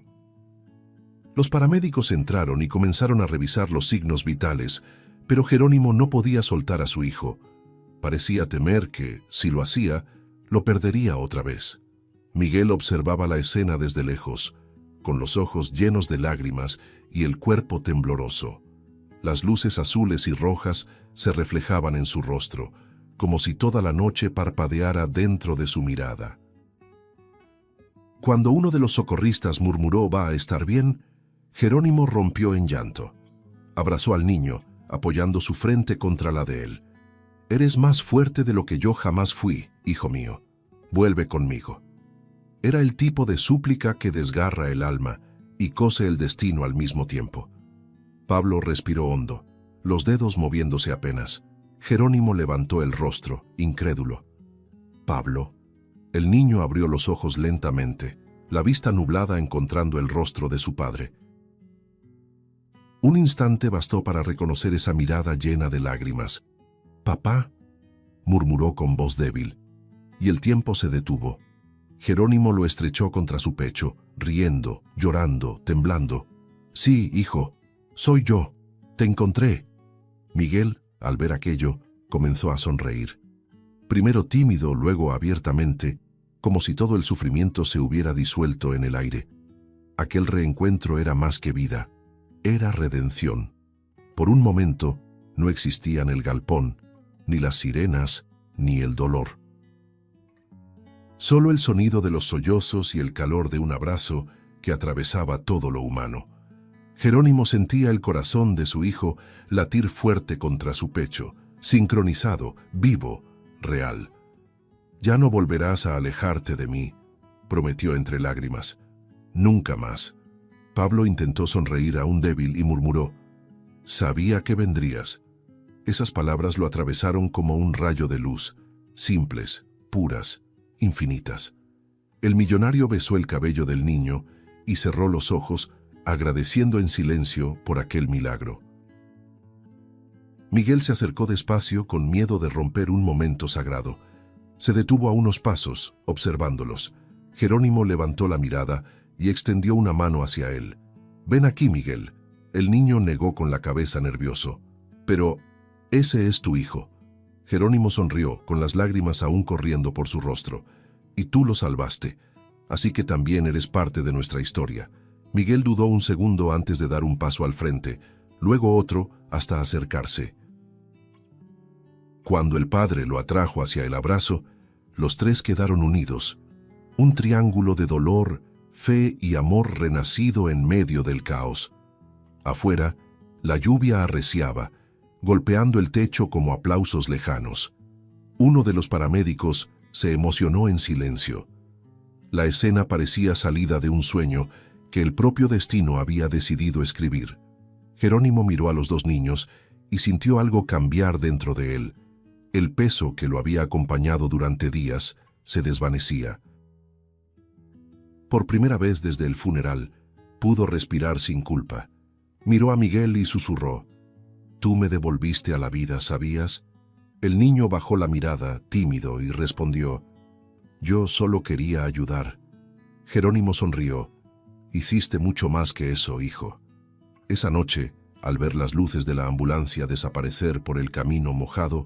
Los paramédicos entraron y comenzaron a revisar los signos vitales, pero Jerónimo no podía soltar a su hijo. Parecía temer que, si lo hacía, lo perdería otra vez. Miguel observaba la escena desde lejos, con los ojos llenos de lágrimas y el cuerpo tembloroso. Las luces azules y rojas se reflejaban en su rostro, como si toda la noche parpadeara dentro de su mirada. Cuando uno de los socorristas murmuró «va a estar bien», Jerónimo rompió en llanto. Abrazó al niño, apoyando su frente contra la de él. «Eres más fuerte de lo que yo jamás fui, hijo mío. Vuelve conmigo». Era el tipo de súplica que desgarra el alma y cose el destino al mismo tiempo. Pablo respiró hondo, los dedos moviéndose apenas. Jerónimo levantó el rostro, incrédulo. «Pablo». El niño abrió los ojos lentamente, la vista nublada encontrando el rostro de su padre. Un instante bastó para reconocer esa mirada llena de lágrimas. «Papá», murmuró con voz débil, y el tiempo se detuvo. Jerónimo lo estrechó contra su pecho, riendo, llorando, temblando. «Sí, hijo, soy yo. Te encontré». Miguel, al ver aquello, comenzó a sonreír. Primero tímido, luego abiertamente, como si todo el sufrimiento se hubiera disuelto en el aire. Aquel reencuentro era más que vida, era redención. Por un momento, no existían el galpón, ni las sirenas, ni el dolor. Solo el sonido de los sollozos y el calor de un abrazo que atravesaba todo lo humano. Jerónimo sentía el corazón de su hijo latir fuerte contra su pecho, sincronizado, vivo, real. «Ya no volverás a alejarte de mí», prometió entre lágrimas. «Nunca más». Pablo intentó sonreír aún débil y murmuró: «Sabía que vendrías». Esas palabras lo atravesaron como un rayo de luz, simples, puras, infinitas. El millonario besó el cabello del niño y cerró los ojos, agradeciendo en silencio por aquel milagro. Miguel se acercó despacio con miedo de romper un momento sagrado. Se detuvo a unos pasos, observándolos. Jerónimo levantó la mirada y extendió una mano hacia él. «Ven aquí, Miguel». El niño negó con la cabeza nervioso. «Pero ese es tu hijo». Jerónimo sonrió, con las lágrimas aún corriendo por su rostro. «Y tú lo salvaste, así que también eres parte de nuestra historia». Miguel dudó un segundo antes de dar un paso al frente, luego otro hasta acercarse. Cuando el padre lo atrajo hacia el abrazo, los tres quedaron unidos, un triángulo de dolor, fe y amor renacido en medio del caos. Afuera, la lluvia arreciaba, golpeando el techo como aplausos lejanos. Uno de los paramédicos se emocionó en silencio. La escena parecía salida de un sueño que el propio destino había decidido escribir. Jerónimo miró a los dos niños y sintió algo cambiar dentro de él. El peso que lo había acompañado durante días se desvanecía. Por primera vez desde el funeral, pudo respirar sin culpa. Miró a Miguel y susurró: «Tú me devolviste a la vida, ¿sabías?». El niño bajó la mirada, tímido, y respondió: «Yo solo quería ayudar». Jerónimo sonrió: «Hiciste mucho más que eso, hijo». Esa noche, al ver las luces de la ambulancia desaparecer por el camino mojado,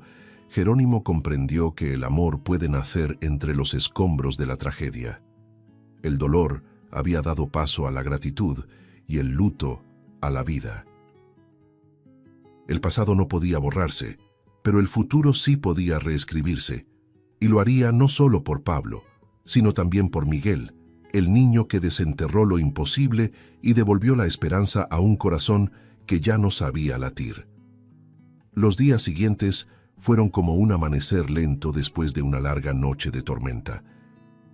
Jerónimo comprendió que el amor puede nacer entre los escombros de la tragedia. El dolor había dado paso a la gratitud y el luto a la vida. El pasado no podía borrarse, pero el futuro sí podía reescribirse, y lo haría no solo por Pablo, sino también por Miguel, el niño que desenterró lo imposible y devolvió la esperanza a un corazón que ya no sabía latir. Los días siguientes fueron como un amanecer lento después de una larga noche de tormenta.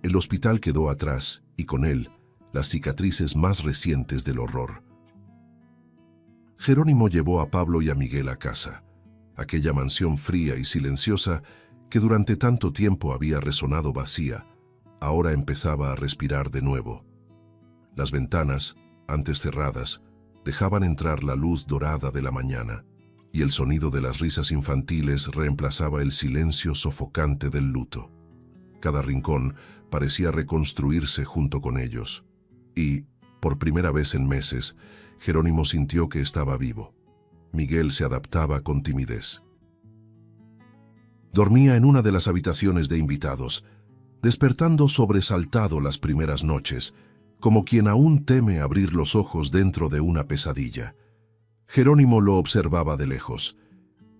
El hospital quedó atrás y con él las cicatrices más recientes del horror. Jerónimo llevó a Pablo y a Miguel a casa, aquella mansión fría y silenciosa que durante tanto tiempo había resonado vacía. Ahora empezaba a respirar de nuevo. Las ventanas, antes cerradas, dejaban entrar la luz dorada de la mañana, y el sonido de las risas infantiles reemplazaba el silencio sofocante del luto. Cada rincón parecía reconstruirse junto con ellos, y, por primera vez en meses, Jerónimo sintió que estaba vivo. Miguel se adaptaba con timidez. Dormía en una de las habitaciones de invitados, despertando sobresaltado las primeras noches, como quien aún teme abrir los ojos dentro de una pesadilla. Jerónimo lo observaba de lejos.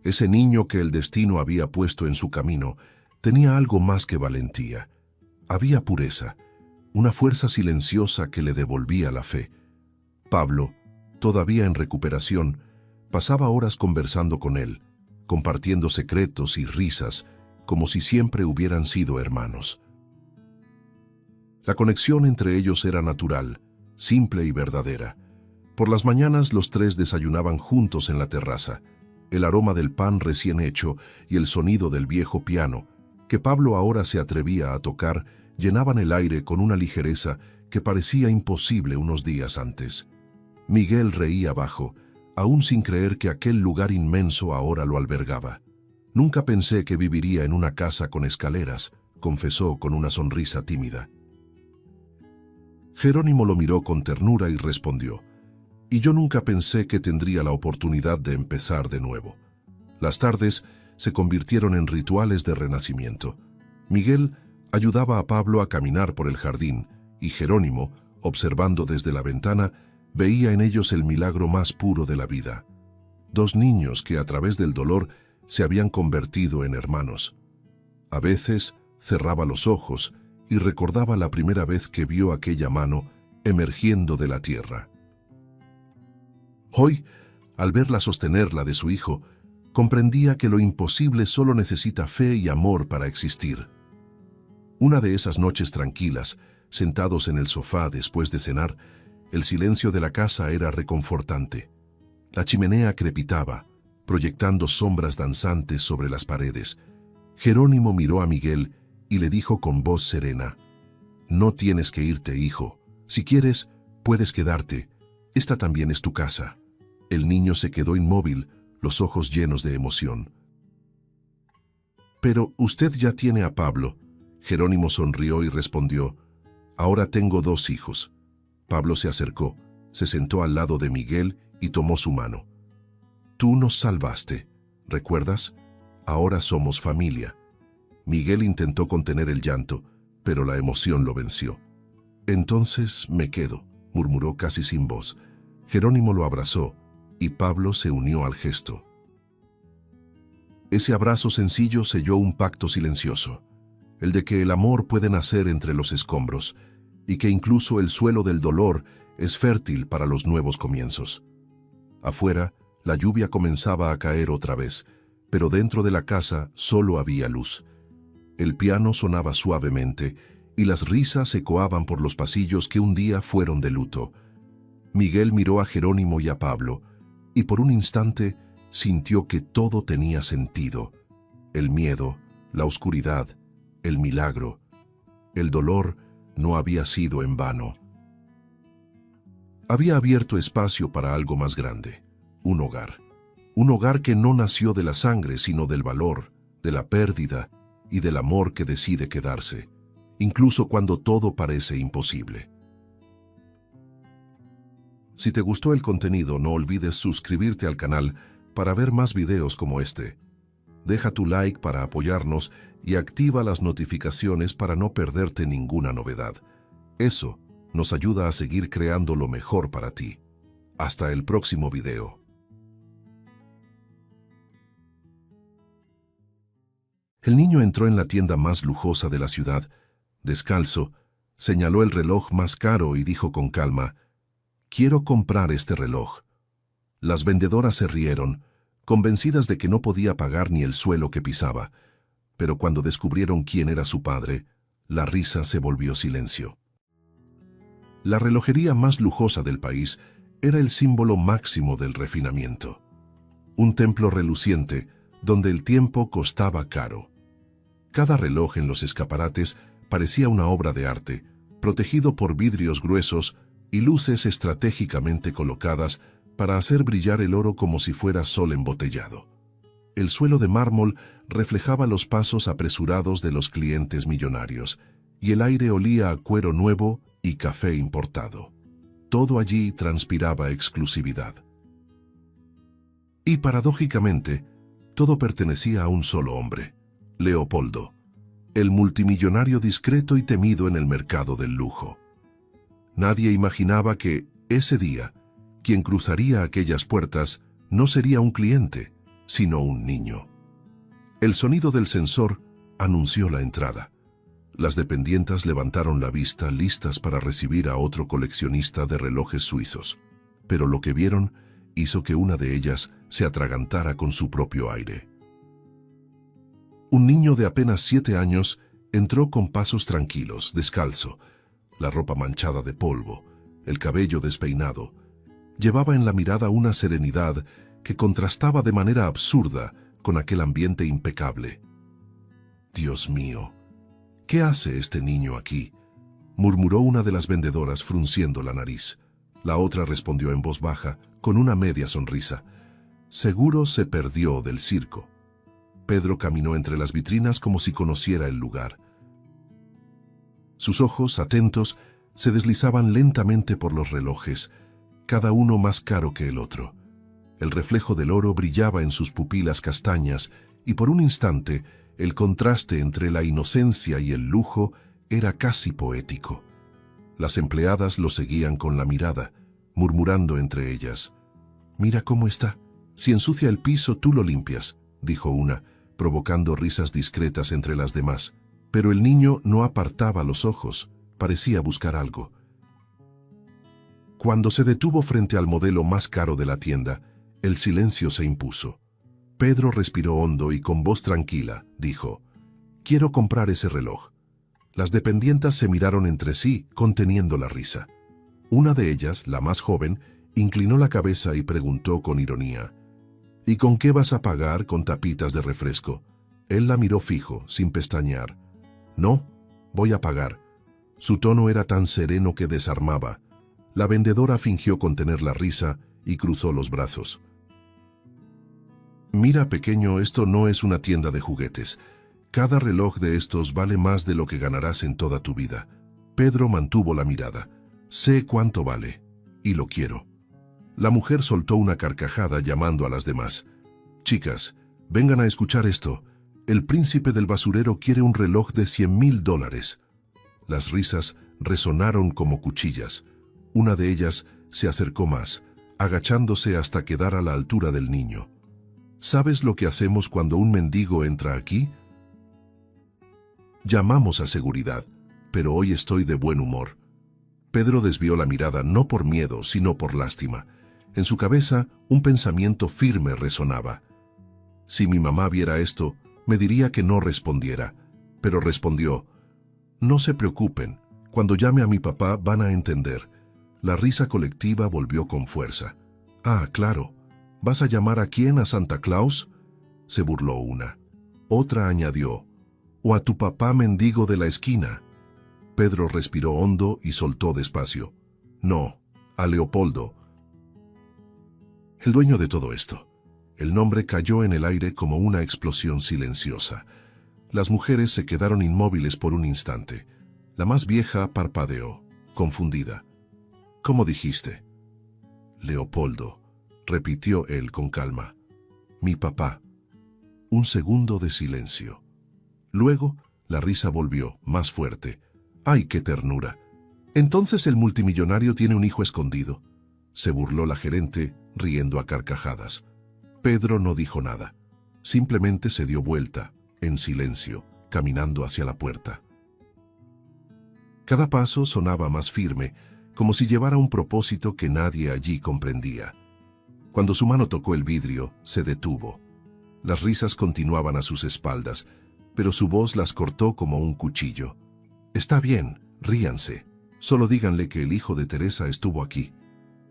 Ese niño que el destino había puesto en su camino tenía algo más que valentía. Había pureza, una fuerza silenciosa que le devolvía la fe. Pablo, todavía en recuperación, pasaba horas conversando con él, compartiendo secretos y risas, como si siempre hubieran sido hermanos. La conexión entre ellos era natural, simple y verdadera. Por las mañanas los tres desayunaban juntos en la terraza. El aroma del pan recién hecho y el sonido del viejo piano, que Pablo ahora se atrevía a tocar, llenaban el aire con una ligereza que parecía imposible unos días antes. Miguel reía bajo, aún sin creer que aquel lugar inmenso ahora lo albergaba. «Nunca pensé que viviría en una casa con escaleras», confesó con una sonrisa tímida. Jerónimo lo miró con ternura y respondió: «Y yo nunca pensé que tendría la oportunidad de empezar de nuevo». Las tardes se convirtieron en rituales de renacimiento. Miguel ayudaba a Pablo a caminar por el jardín y Jerónimo, observando desde la ventana, veía en ellos el milagro más puro de la vida. Dos niños que a través del dolor se habían convertido en hermanos. A veces cerraba los ojos y recordaba la primera vez que vio aquella mano emergiendo de la tierra. Hoy, al verla sostener la de su hijo, comprendía que lo imposible solo necesita fe y amor para existir. Una de esas noches tranquilas, sentados en el sofá después de cenar, el silencio de la casa era reconfortante. La chimenea crepitaba, proyectando sombras danzantes sobre las paredes. Jerónimo miró a Miguel y le dijo con voz serena: «No tienes que irte, hijo. Si quieres, puedes quedarte. Esta también es tu casa». El niño se quedó inmóvil, los ojos llenos de emoción. «Pero usted ya tiene a Pablo». Jerónimo sonrió y respondió: «Ahora tengo 2 hijos». Pablo se acercó, se sentó al lado de Miguel y tomó su mano. «Tú nos salvaste, ¿recuerdas? Ahora somos familia». Miguel intentó contener el llanto, pero la emoción lo venció. «Entonces me quedo», murmuró casi sin voz. Jerónimo lo abrazó y Pablo se unió al gesto. Ese abrazo sencillo selló un pacto silencioso, el de que el amor puede nacer entre los escombros y que incluso el suelo del dolor es fértil para los nuevos comienzos. Afuera, la lluvia comenzaba a caer otra vez, pero dentro de la casa solo había luz. El piano sonaba suavemente y las risas ecoaban por los pasillos que un día fueron de luto. Miguel miró a Jerónimo y a Pablo, y por un instante sintió que todo tenía sentido. El miedo, la oscuridad, el milagro, el dolor no había sido en vano. Había abierto espacio para algo más grande, un hogar que no nació de la sangre sino del valor, de la pérdida y del amor que decide quedarse, incluso cuando todo parece imposible. Si te gustó el contenido, no olvides suscribirte al canal para ver más videos como este. Deja tu like para apoyarnos y activa las notificaciones para no perderte ninguna novedad. Eso nos ayuda a seguir creando lo mejor para ti. Hasta el próximo video. El niño entró en la tienda más lujosa de la ciudad. Descalzo, señaló el reloj más caro y dijo con calma: «Quiero comprar este reloj». Las vendedoras se rieron, convencidas de que no podía pagar ni el suelo que pisaba, pero cuando descubrieron quién era su padre, la risa se volvió silencio. La relojería más lujosa del país era el símbolo máximo del refinamiento. Un templo reluciente donde el tiempo costaba caro. Cada reloj en los escaparates parecía una obra de arte, protegido por vidrios gruesos y luces estratégicamente colocadas para hacer brillar el oro como si fuera sol embotellado. El suelo de mármol reflejaba los pasos apresurados de los clientes millonarios, y el aire olía a cuero nuevo y café importado. Todo allí transpiraba exclusividad. Y paradójicamente, todo pertenecía a un solo hombre, Leopoldo, el multimillonario discreto y temido en el mercado del lujo. Nadie imaginaba que, ese día, quien cruzaría aquellas puertas no sería un cliente, sino un niño. El sonido del sensor anunció la entrada. Las dependientas levantaron la vista, listas para recibir a otro coleccionista de relojes suizos, pero lo que vieron hizo que una de ellas se atragantara con su propio aire. Un niño de apenas 7 años entró con pasos tranquilos, descalzo, la ropa manchada de polvo, el cabello despeinado. Llevaba en la mirada una serenidad que contrastaba de manera absurda con aquel ambiente impecable. «Dios mío, ¿qué hace este niño aquí?», murmuró una de las vendedoras frunciendo la nariz. La otra respondió en voz baja, con una media sonrisa: «Seguro se perdió del circo». Pedro caminó entre las vitrinas como si conociera el lugar. Sus ojos, atentos, se deslizaban lentamente por los relojes, cada uno más caro que el otro. El reflejo del oro brillaba en sus pupilas castañas y por un instante el contraste entre la inocencia y el lujo era casi poético. Las empleadas lo seguían con la mirada, murmurando entre ellas: «Mira cómo está. Si ensucia el piso, tú lo limpias», dijo una, provocando risas discretas entre las demás. Pero el niño no apartaba los ojos, parecía buscar algo. Cuando se detuvo frente al modelo más caro de la tienda, el silencio se impuso. Pedro respiró hondo y con voz tranquila dijo: «Quiero comprar ese reloj». Las dependientas se miraron entre sí, conteniendo la risa. Una de ellas, la más joven, inclinó la cabeza y preguntó con ironía: «¿Y con qué vas a pagar con tapitas de refresco?». Él la miró fijo, sin pestañear. «No, voy a pagar». Su tono era tan sereno que desarmaba. La vendedora fingió contener la risa y cruzó los brazos. «Mira, pequeño, esto no es una tienda de juguetes. Cada reloj de estos vale más de lo que ganarás en toda tu vida». Pedro mantuvo la mirada. «Sé cuánto vale, y lo quiero». La mujer soltó una carcajada llamando a las demás: «Chicas, vengan a escuchar esto. El príncipe del basurero quiere un reloj de $100,000. Las risas resonaron como cuchillas. Una de ellas se acercó más, agachándose hasta quedar a la altura del niño. «¿Sabes lo que hacemos cuando un mendigo entra aquí? Llamamos a seguridad, pero hoy estoy de buen humor». Pedro desvió la mirada no por miedo, sino por lástima. En su cabeza, un pensamiento firme resonaba. «Si mi mamá viera esto, me diría que no respondiera». Pero respondió: «No se preocupen, cuando llame a mi papá van a entender». La risa colectiva volvió con fuerza. «Ah, claro. ¿Vas a llamar a quién? ¿A Santa Claus?», se burló una. Otra añadió: «O a tu papá mendigo de la esquina». Pedro respiró hondo y soltó despacio: «No, a Leopoldo». El dueño de todo esto. El nombre cayó en el aire como una explosión silenciosa. Las mujeres se quedaron inmóviles por un instante. La más vieja parpadeó, confundida. «¿Cómo dijiste?» «Leopoldo», repitió él con calma. «Mi papá». Un segundo de silencio. Luego, la risa volvió, más fuerte. «¡Ay, qué ternura! Entonces el multimillonario tiene un hijo escondido», se burló la gerente, riendo a carcajadas. Pedro no dijo nada. Simplemente se dio vuelta, en silencio, caminando hacia la puerta. Cada paso sonaba más firme, como si llevara un propósito que nadie allí comprendía. Cuando su mano tocó el vidrio, se detuvo. Las risas continuaban a sus espaldas, pero su voz las cortó como un cuchillo. «Está bien, ríanse. Solo díganle que el hijo de Teresa estuvo aquí».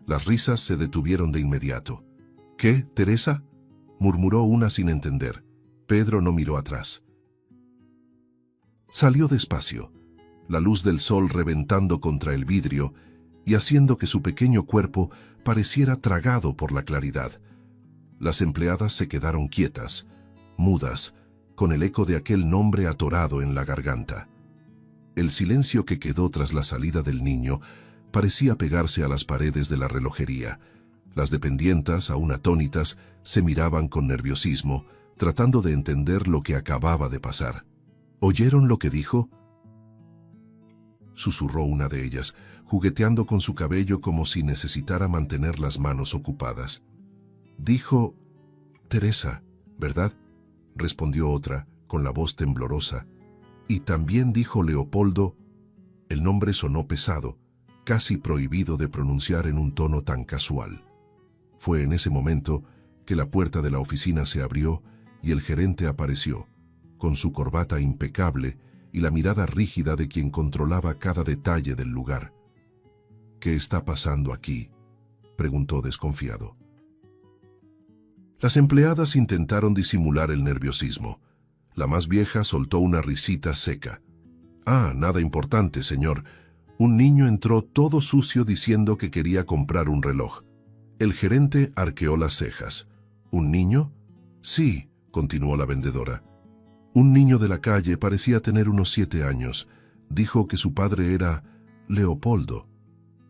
Las risas se detuvieron de inmediato. «¿Qué, Teresa?», murmuró una sin entender. Pedro no miró atrás. Salió despacio, la luz del sol reventando contra el vidrio y haciendo que su pequeño cuerpo pareciera tragado por la claridad. Las empleadas se quedaron quietas, mudas, con el eco de aquel nombre atorado en la garganta. El silencio que quedó tras la salida del niño parecía pegarse a las paredes de la relojería. Las dependientas, aún atónitas, se miraban con nerviosismo, tratando de entender lo que acababa de pasar. «¿Oyeron lo que dijo?», susurró una de ellas, jugueteando con su cabello como si necesitara mantener las manos ocupadas. «Dijo Teresa, ¿verdad?», respondió otra, con la voz temblorosa. «Y también dijo Leopoldo». El nombre sonó pesado, casi prohibido de pronunciar en un tono tan casual. Fue en ese momento que la puerta de la oficina se abrió y el gerente apareció, con su corbata impecable y la mirada rígida de quien controlaba cada detalle del lugar. «¿Qué está pasando aquí?», preguntó desconfiado. Las empleadas intentaron disimular el nerviosismo. La más vieja soltó una risita seca. «Ah, nada importante, señor. Un niño entró todo sucio diciendo que quería comprar un reloj». El gerente arqueó las cejas. «¿Un niño?» «Sí», continuó la vendedora. «Un niño de la calle, parecía tener unos 7 años. Dijo que su padre era Leopoldo».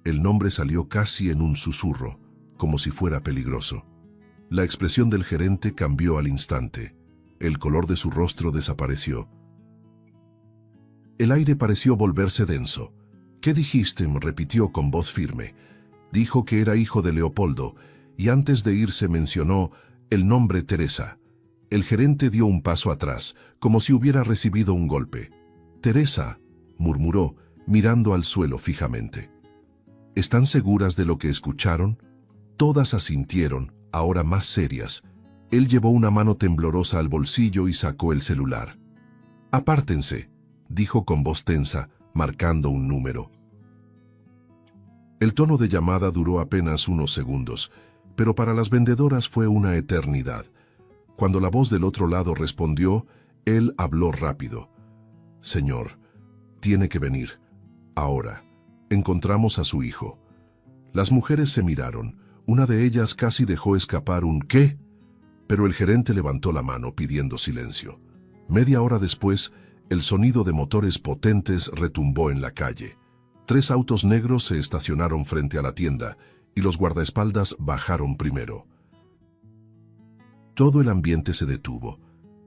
El nombre salió casi en un susurro, como si fuera peligroso. La expresión del gerente cambió al instante. El color de su rostro desapareció. El aire pareció volverse denso. «¿Qué dijiste?», repitió con voz firme. Dijo que era hijo de Leopoldo, y antes de irse mencionó el nombre Teresa. El gerente dio un paso atrás, como si hubiera recibido un golpe. «Teresa», murmuró, mirando al suelo fijamente. «¿Están seguras de lo que escucharon?». Todas asintieron, ahora más serias. Él llevó una mano temblorosa al bolsillo y sacó el celular. «Apártense», dijo con voz tensa, marcando un número. El tono de llamada duró apenas unos segundos, pero para las vendedoras fue una eternidad. Cuando la voz del otro lado respondió, él habló rápido. «Señor, tiene que venir. Ahora. Encontramos a su hijo». Las mujeres se miraron. Una de ellas casi dejó escapar un «¿qué?», pero el gerente levantó la mano pidiendo silencio. Media hora después, el sonido de motores potentes retumbó en la calle. 3 autos negros se estacionaron frente a la tienda y los guardaespaldas bajaron primero. Todo el ambiente se detuvo.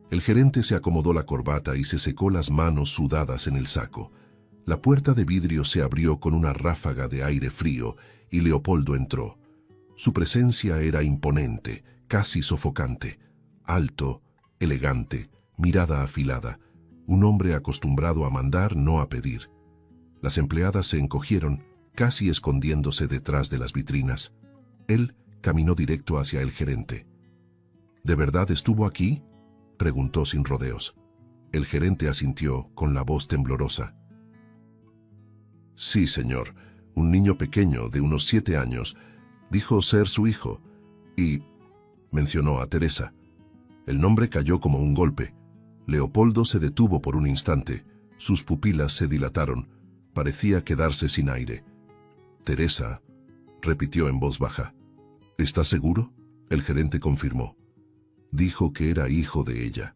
El gerente se acomodó la corbata y se secó las manos sudadas en el saco. La puerta de vidrio se abrió con una ráfaga de aire frío y Leopoldo entró. Su presencia era imponente, casi sofocante. Alto, elegante, mirada afilada. Un hombre acostumbrado a mandar, no a pedir. Las empleadas se encogieron, casi escondiéndose detrás de las vitrinas. Él caminó directo hacia el gerente. «¿De verdad estuvo aquí?», preguntó sin rodeos. El gerente asintió con la voz temblorosa. «Sí, señor. Un niño pequeño de unos 7 años dijo ser su hijo y mencionó a Teresa». El nombre cayó como un golpe. Leopoldo se detuvo por un instante. Sus pupilas se dilataron. Parecía quedarse sin aire. «Teresa», repitió en voz baja. «¿Está seguro?». El gerente confirmó. Dijo que era hijo de ella.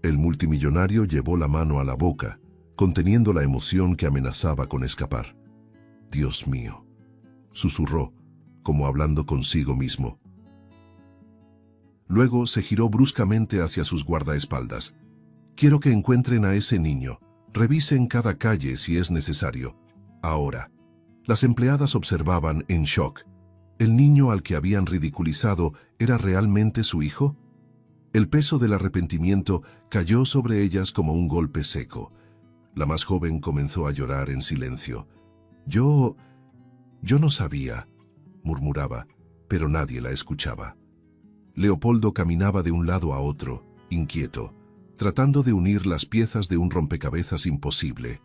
El multimillonario llevó la mano a la boca, conteniendo la emoción que amenazaba con escapar. «Dios mío», susurró, como hablando consigo mismo. Luego se giró bruscamente hacia sus guardaespaldas. «Quiero que encuentren a ese niño. Revisen cada calle si es necesario. Ahora». Las empleadas observaban en shock. ¿El niño al que habían ridiculizado era realmente su hijo? El peso del arrepentimiento cayó sobre ellas como un golpe seco. La más joven comenzó a llorar en silencio. Yo no sabía», murmuraba, pero nadie la escuchaba. Leopoldo caminaba de un lado a otro, inquieto, tratando de unir las piezas de un rompecabezas imposible.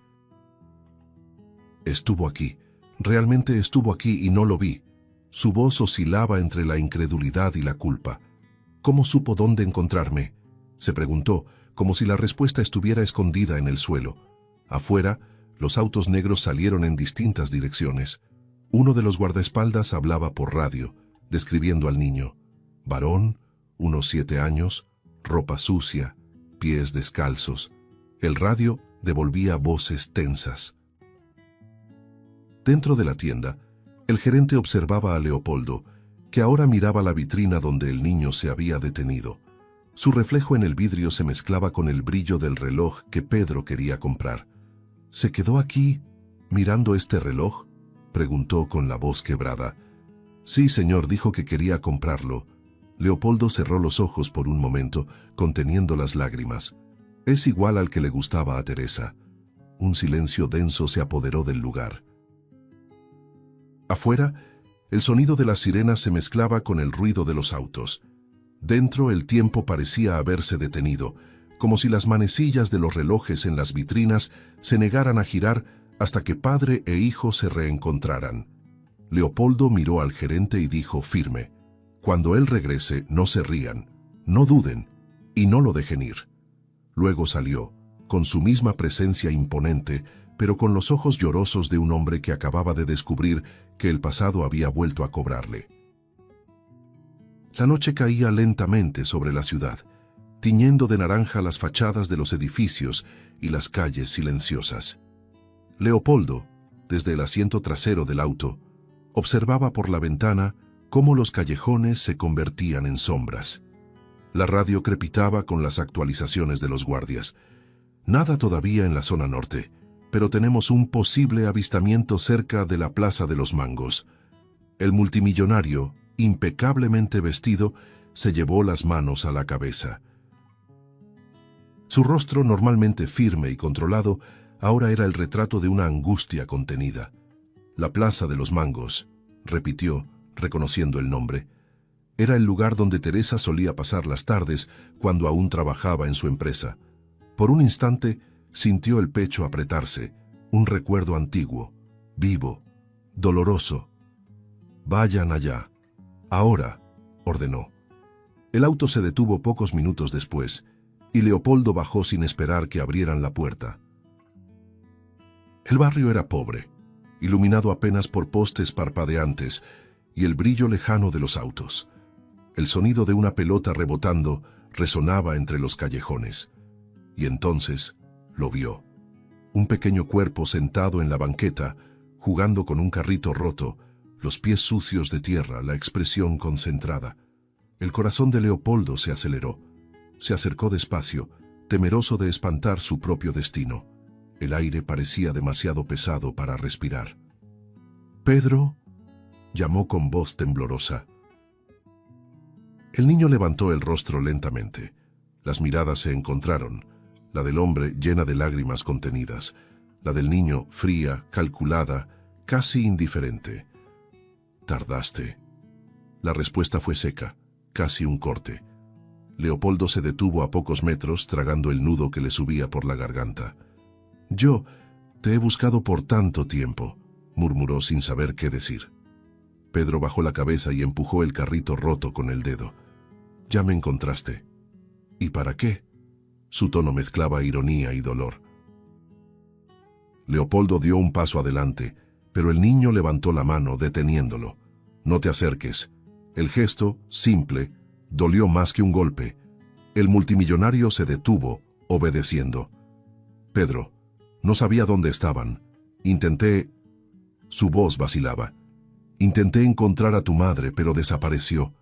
«Estuvo aquí, realmente estuvo aquí y no lo vi». Su voz oscilaba entre la incredulidad y la culpa. «¿Cómo supo dónde encontrarme?», se preguntó, como si la respuesta estuviera escondida en el suelo. Afuera, los autos negros salieron en distintas direcciones. Uno de los guardaespaldas hablaba por radio, describiendo al niño. Varón, unos 7 años, ropa sucia, pies descalzos. El radio devolvía voces tensas. Dentro de la tienda, el gerente observaba a Leopoldo, que ahora miraba la vitrina donde el niño se había detenido. Su reflejo en el vidrio se mezclaba con el brillo del reloj que Pedro quería comprar. «¿Se quedó aquí, mirando este reloj?», preguntó con la voz quebrada. «Sí, señor, dijo que quería comprarlo». Leopoldo cerró los ojos por un momento, conteniendo las lágrimas. «Es igual al que le gustaba a Teresa». Un silencio denso se apoderó del lugar. Afuera, el sonido de las sirenas se mezclaba con el ruido de los autos. Dentro, el tiempo parecía haberse detenido, como si las manecillas de los relojes en las vitrinas se negaran a girar hasta que padre e hijo se reencontraran. Leopoldo miró al gerente y dijo firme: «Cuando él regrese, no se rían, no duden y no lo dejen ir». Luego salió, con su misma presencia imponente, pero con los ojos llorosos de un hombre que acababa de descubrir que el pasado había vuelto a cobrarle. La noche caía lentamente sobre la ciudad, tiñendo de naranja las fachadas de los edificios y las calles silenciosas. Leopoldo, desde el asiento trasero del auto, observaba por la ventana cómo los callejones se convertían en sombras. La radio crepitaba con las actualizaciones de los guardias. Nada todavía en la zona norte, pero tenemos un posible avistamiento cerca de la Plaza de los Mangos. El multimillonario, impecablemente vestido, se llevó las manos a la cabeza. Su rostro, normalmente firme y controlado, ahora era el retrato de una angustia contenida. La Plaza de los Mangos, repitió, reconociendo el nombre. Era el lugar donde Teresa solía pasar las tardes cuando aún trabajaba en su empresa. Por un instante sintió el pecho apretarse, un recuerdo antiguo, vivo, doloroso. «Vayan allá. Ahora», ordenó. El auto se detuvo pocos minutos después, y Leopoldo bajó sin esperar que abrieran la puerta. El barrio era pobre, iluminado apenas por postes parpadeantes y el brillo lejano de los autos. El sonido de una pelota rebotando resonaba entre los callejones. Y entonces lo vio. Un pequeño cuerpo sentado en la banqueta, jugando con un carrito roto, los pies sucios de tierra, la expresión concentrada. El corazón de Leopoldo se aceleró. Se acercó despacio, temeroso de espantar su propio destino. El aire parecía demasiado pesado para respirar. «Pedro», llamó con voz temblorosa. El niño levantó el rostro lentamente. Las miradas se encontraron, la del hombre llena de lágrimas contenidas, la del niño fría, calculada, casi indiferente. «Tardaste». La respuesta fue seca, casi un corte. Leopoldo se detuvo a pocos metros, tragando el nudo que le subía por la garganta. «Yo te he buscado por tanto tiempo», murmuró sin saber qué decir. Pedro bajó la cabeza y empujó el carrito roto con el dedo. «Ya me encontraste». «¿Y para qué?». Su tono mezclaba ironía y dolor. Leopoldo dio un paso adelante, pero el niño levantó la mano, deteniéndolo. «No te acerques». El gesto, simple, dolió más que un golpe. El multimillonario se detuvo, obedeciendo. «Pedro, no sabía dónde estaban. Intenté...». Su voz vacilaba. «Intenté encontrar a tu madre, pero desapareció».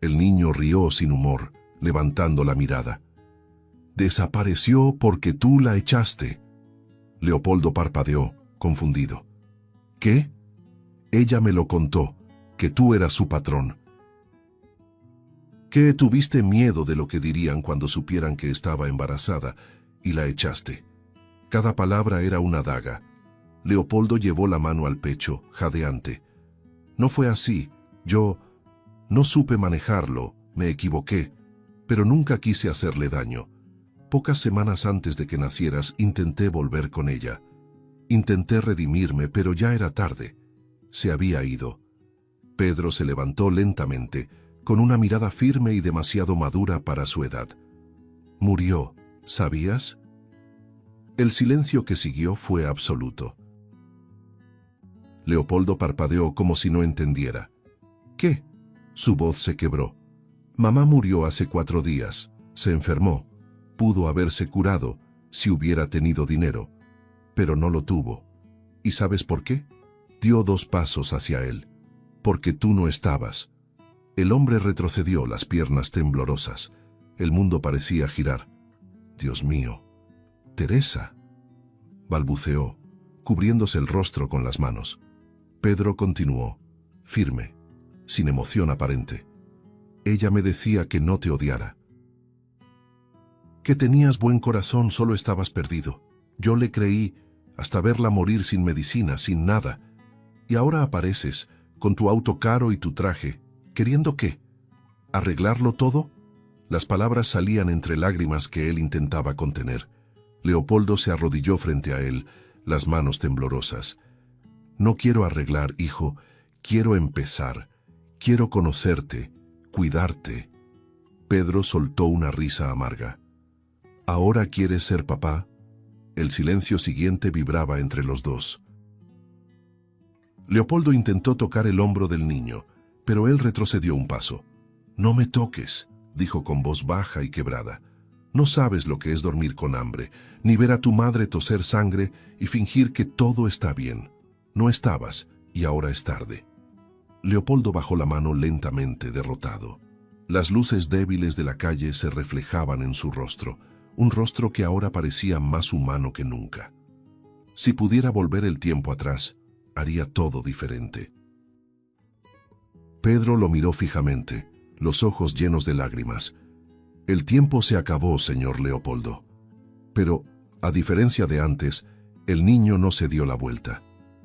El niño rió sin humor, levantando la mirada. «Desapareció porque tú la echaste». Leopoldo parpadeó, confundido. «¿Qué?». «Ella me lo contó, que tú eras su patrón». «¿Que tuviste miedo de lo que dirían cuando supieran que estaba embarazada y la echaste?». Cada palabra era una daga. Leopoldo llevó la mano al pecho, jadeante. «No fue así. Yo no supe manejarlo, me equivoqué, pero nunca quise hacerle daño. Pocas semanas antes de que nacieras intenté volver con ella. Intenté redimirme, pero ya era tarde. Se había ido». Pedro se levantó lentamente, con una mirada firme y demasiado madura para su edad. «Murió, ¿sabías?». El silencio que siguió fue absoluto. Leopoldo parpadeó como si no entendiera. «¿Qué?». Su voz se quebró. «Mamá murió hace 4 días. Se enfermó. Pudo haberse curado si hubiera tenido dinero, pero no lo tuvo. ¿Y sabes por qué?». Dio 2 pasos hacia él. «Porque tú no estabas». El hombre retrocedió, las piernas temblorosas. El mundo parecía girar. «Dios mío». «Teresa», balbuceó, cubriéndose el rostro con las manos. Pedro continuó, firme, sin emoción aparente. «Ella me decía que no te odiara. Que tenías buen corazón, solo estabas perdido. Yo le creí hasta verla morir sin medicina, sin nada. Y ahora apareces, con tu auto caro y tu traje, ¿queriendo qué? ¿Arreglarlo todo?». Las palabras salían entre lágrimas que él intentaba contener. Leopoldo se arrodilló frente a él, las manos temblorosas. «No quiero arreglar, hijo. Quiero empezar. Quiero conocerte, cuidarte. Pedro soltó una risa amarga. ¿Ahora quieres ser papá? El silencio siguiente vibraba entre los dos. Leopoldo intentó tocar el hombro del niño, pero él retrocedió un paso. «No me toques», dijo con voz baja y quebrada. «No sabes lo que es dormir con hambre, ni ver a tu madre toser sangre y fingir que todo está bien. No estabas, y ahora es tarde». Leopoldo bajó la mano lentamente, derrotado. Las luces débiles de la calle se reflejaban en su rostro, un rostro que ahora parecía más humano que nunca. Si pudiera volver el tiempo atrás, haría todo diferente. Pedro lo miró fijamente, los ojos llenos de lágrimas. «El tiempo se acabó, señor Leopoldo». Pero, a diferencia de antes, el niño no se dio la vuelta.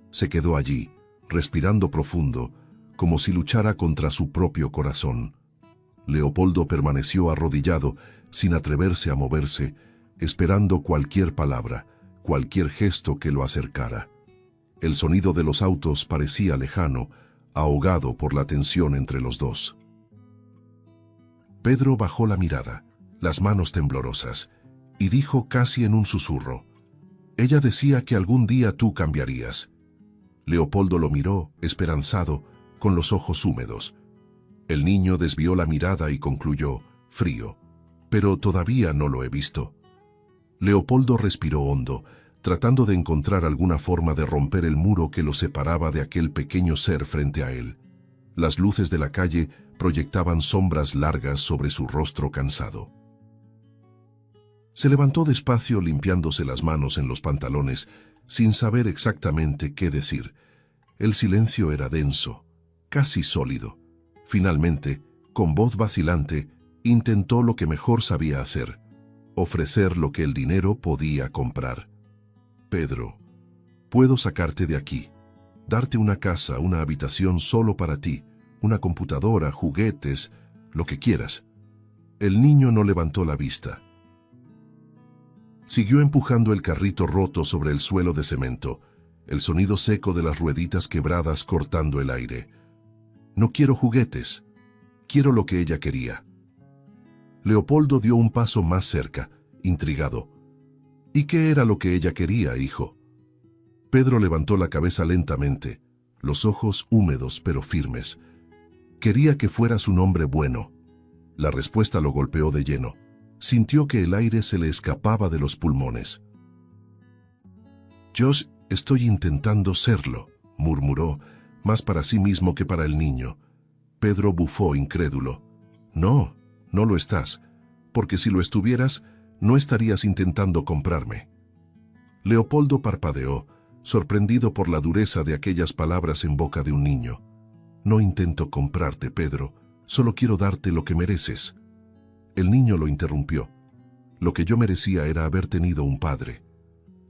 Se quedó allí, respirando profundo, como si luchara contra su propio corazón. Leopoldo permaneció arrodillado, sin atreverse a moverse, esperando cualquier palabra, cualquier gesto que lo acercara. El sonido de los autos parecía lejano, ahogado por la tensión entre los dos. Pedro bajó la mirada, las manos temblorosas, y dijo casi en un susurro: «Ella decía que algún día tú cambiarías». Leopoldo lo miró, esperanzado, con los ojos húmedos. El niño desvió la mirada y concluyó, frío: «Pero todavía no lo he visto». Leopoldo respiró hondo, tratando de encontrar alguna forma de romper el muro que lo separaba de aquel pequeño ser frente a él. Las luces de la calle proyectaban sombras largas sobre su rostro cansado. Se levantó despacio, limpiándose las manos en los pantalones, sin saber exactamente qué decir. El silencio era denso, casi sólido. Finalmente, con voz vacilante, intentó lo que mejor sabía hacer: ofrecer lo que el dinero podía comprar. «Pedro, puedo sacarte de aquí, darte una casa, una habitación solo para ti, una computadora, juguetes, lo que quieras». El niño no levantó la vista. Siguió empujando el carrito roto sobre el suelo de cemento, el sonido seco de las rueditas quebradas cortando el aire. «No quiero juguetes, quiero lo que ella quería». Leopoldo dio un paso más cerca, intrigado. «¿Y qué era lo que ella quería, hijo?». Pedro levantó la cabeza lentamente, los ojos húmedos pero firmes. «Quería que fueras un hombre bueno». La respuesta lo golpeó de lleno. Sintió que el aire se le escapaba de los pulmones. «Yo estoy intentando serlo», murmuró, más para sí mismo que para el niño. Pedro bufó incrédulo. «No, no lo estás, porque si lo estuvieras, no estarías intentando comprarme». Leopoldo parpadeó, sorprendido por la dureza de aquellas palabras en boca de un niño. «No intento comprarte, Pedro, solo quiero darte lo que mereces». El niño lo interrumpió. «Lo que yo merecía era haber tenido un padre».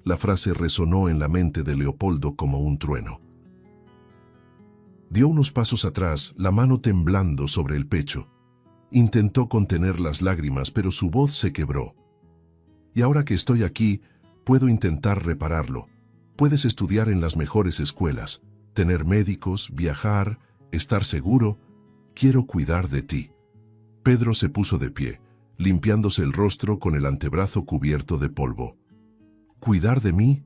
La frase resonó en la mente de Leopoldo como un trueno. Dio unos pasos atrás, la mano temblando sobre el pecho. Intentó contener las lágrimas, pero su voz se quebró. «Y ahora que estoy aquí, puedo intentar repararlo. Puedes estudiar en las mejores escuelas, tener médicos, viajar, estar seguro. Quiero cuidar de ti». Pedro se puso de pie, limpiándose el rostro con el antebrazo cubierto de polvo. «¿Cuidar de mí?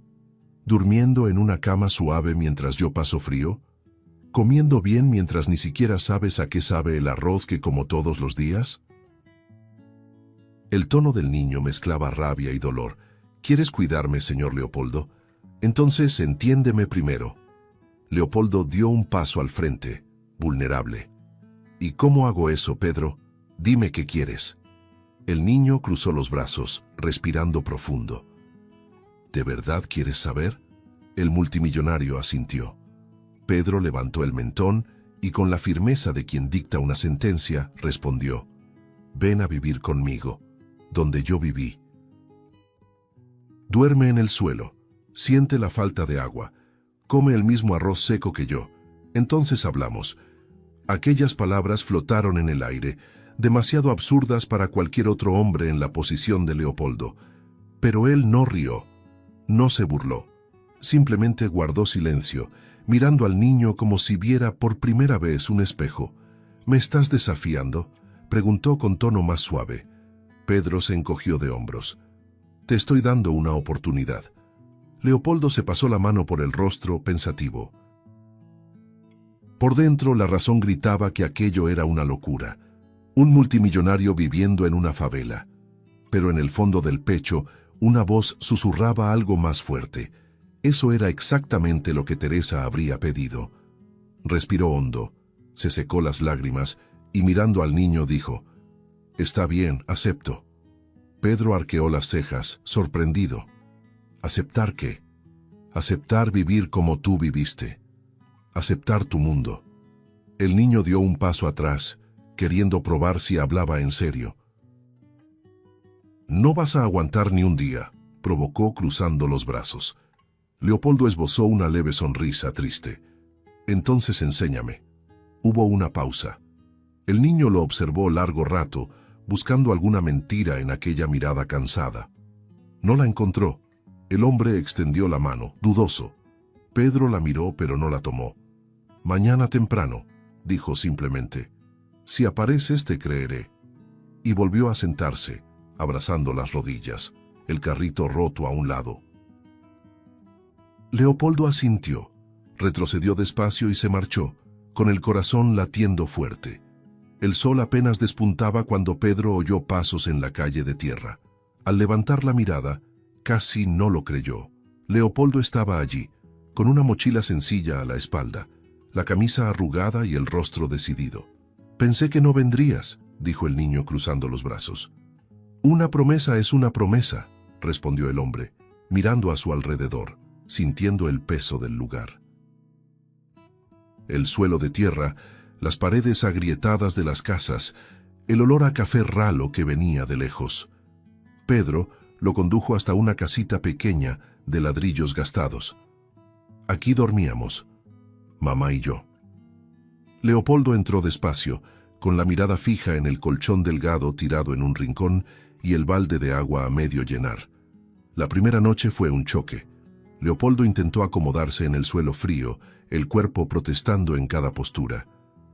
¿Durmiendo en una cama suave mientras yo paso frío? ¿Comiendo bien mientras ni siquiera sabes a qué sabe el arroz que como todos los días?». El tono del niño mezclaba rabia y dolor. «¿Quieres cuidarme, señor Leopoldo? Entonces entiéndeme primero». Leopoldo dio un paso al frente, vulnerable. «¿Y cómo hago eso, Pedro? Dime qué quieres». El niño cruzó los brazos, respirando profundo. «¿De verdad quieres saber?». El multimillonario asintió. Pedro levantó el mentón y con la firmeza de quien dicta una sentencia, respondió: «Ven a vivir conmigo, donde yo viví. Duerme en el suelo, siente la falta de agua, come el mismo arroz seco que yo. Entonces hablamos». Aquellas palabras flotaron en el aire, demasiado absurdas para cualquier otro hombre en la posición de Leopoldo. Pero él no rió, no se burló, simplemente guardó silencio, mirando al niño como si viera por primera vez un espejo. —¿Me estás desafiando? —preguntó con tono más suave. Pedro se encogió de hombros. —Te estoy dando una oportunidad. Leopoldo se pasó la mano por el rostro, pensativo. Por dentro, la razón gritaba que aquello era una locura. Un multimillonario viviendo en una favela. Pero en el fondo del pecho, una voz susurraba algo más fuerte. Eso era exactamente lo que Teresa habría pedido. Respiró hondo, se secó las lágrimas y mirando al niño dijo: «Está bien, acepto». Pedro arqueó las cejas, sorprendido. ¿Aceptar qué? Aceptar vivir como tú viviste. Aceptar tu mundo. El niño dio un paso atrás, queriendo probar si hablaba en serio. «No vas a aguantar ni un día», provocó cruzando los brazos. Leopoldo esbozó una leve sonrisa triste. «Entonces enséñame». Hubo una pausa. El niño lo observó largo rato, buscando alguna mentira en aquella mirada cansada. No la encontró. El hombre extendió la mano, dudoso. Pedro la miró pero no la tomó. «Mañana temprano», dijo simplemente. «Si apareces te creeré». Y volvió a sentarse, abrazando las rodillas, el carrito roto a un lado. Leopoldo asintió, retrocedió despacio y se marchó, con el corazón latiendo fuerte. El sol apenas despuntaba cuando Pedro oyó pasos en la calle de tierra. Al levantar la mirada, casi no lo creyó. Leopoldo estaba allí, con una mochila sencilla a la espalda, la camisa arrugada y el rostro decidido. «Pensé que no vendrías», dijo el niño cruzando los brazos. «Una promesa es una promesa», respondió el hombre, mirando a su alrededor, sintiendo el peso del lugar. El suelo de tierra, las paredes agrietadas de las casas, el olor a café ralo que venía de lejos. Pedro lo condujo hasta una casita pequeña de ladrillos gastados. «Aquí dormíamos, mamá y yo». Leopoldo entró despacio, con la mirada fija en el colchón delgado tirado en un rincón y el balde de agua a medio llenar. La primera noche fue un choque. Leopoldo intentó acomodarse en el suelo frío, el cuerpo protestando en cada postura.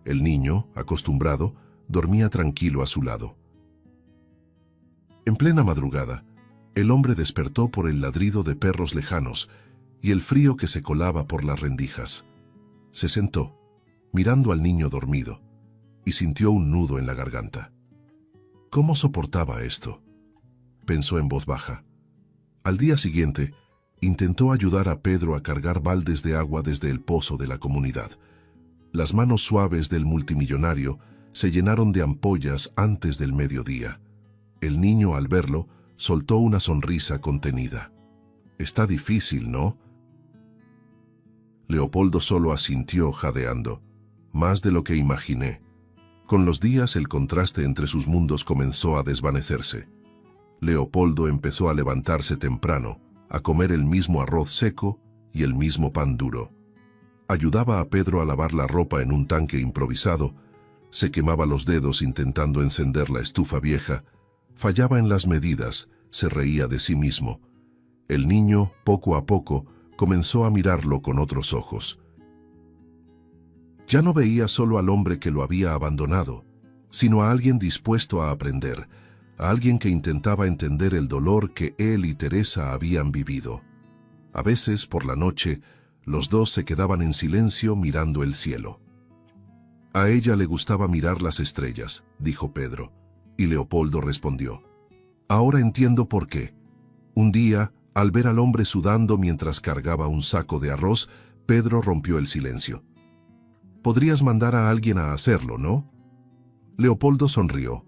El niño, acostumbrado, dormía tranquilo a su lado. En plena madrugada, el hombre despertó por el ladrido de perros lejanos y el frío que se colaba por las rendijas. Se sentó, mirando al niño dormido, y sintió un nudo en la garganta. ¿Cómo soportaba esto?, pensó en voz baja. Al día siguiente, intentó ayudar a Pedro a cargar baldes de agua desde el pozo de la comunidad. Las manos suaves del multimillonario se llenaron de ampollas antes del mediodía. El niño, al verlo, soltó una sonrisa contenida. «Está difícil, ¿no?». Leopoldo solo asintió jadeando. «Más de lo que imaginé». Con los días el contraste entre sus mundos comenzó a desvanecerse. Leopoldo empezó a levantarse temprano, a comer el mismo arroz seco y el mismo pan duro. Ayudaba a Pedro a lavar la ropa en un tanque improvisado, se quemaba los dedos intentando encender la estufa vieja, fallaba en las medidas, se reía de sí mismo. El niño, poco a poco, comenzó a mirarlo con otros ojos. Ya no veía solo al hombre que lo había abandonado, sino a alguien dispuesto a aprender, a alguien que intentaba entender el dolor que él y Teresa habían vivido. A veces, por la noche, los dos se quedaban en silencio mirando el cielo. «A ella le gustaba mirar las estrellas», dijo Pedro, y Leopoldo respondió: «Ahora entiendo por qué». Un día, al ver al hombre sudando mientras cargaba un saco de arroz, Pedro rompió el silencio. «Podrías mandar a alguien a hacerlo, ¿no?». Leopoldo sonrió.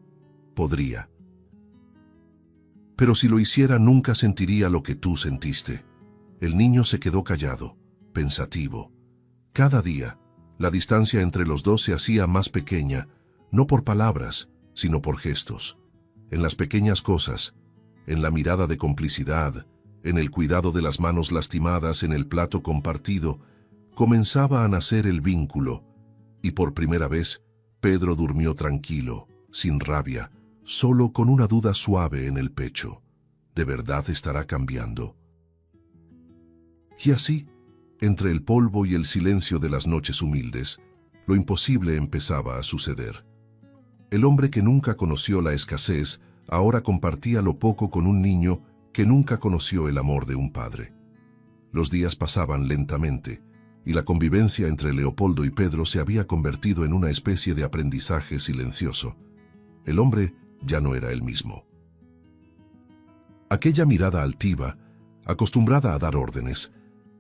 «Podría. Pero si lo hiciera nunca sentiría lo que tú sentiste». El niño se quedó callado, pensativo. Cada día, la distancia entre los dos se hacía más pequeña, no por palabras, sino por gestos. En las pequeñas cosas, en la mirada de complicidad, en el cuidado de las manos lastimadas en el plato compartido, comenzaba a nacer el vínculo, y por primera vez, Pedro durmió tranquilo, sin rabia, solo con una duda suave en el pecho. ¿De verdad estará cambiando? Y así, Entre el polvo y el silencio de las noches humildes, lo imposible empezaba a suceder. El hombre que nunca conoció la escasez ahora compartía lo poco con un niño que nunca conoció el amor de un padre. Los días pasaban lentamente, y la convivencia entre Leopoldo y Pedro se había convertido en una especie de aprendizaje silencioso. El hombre ya no era el mismo. Aquella mirada altiva, acostumbrada a dar órdenes,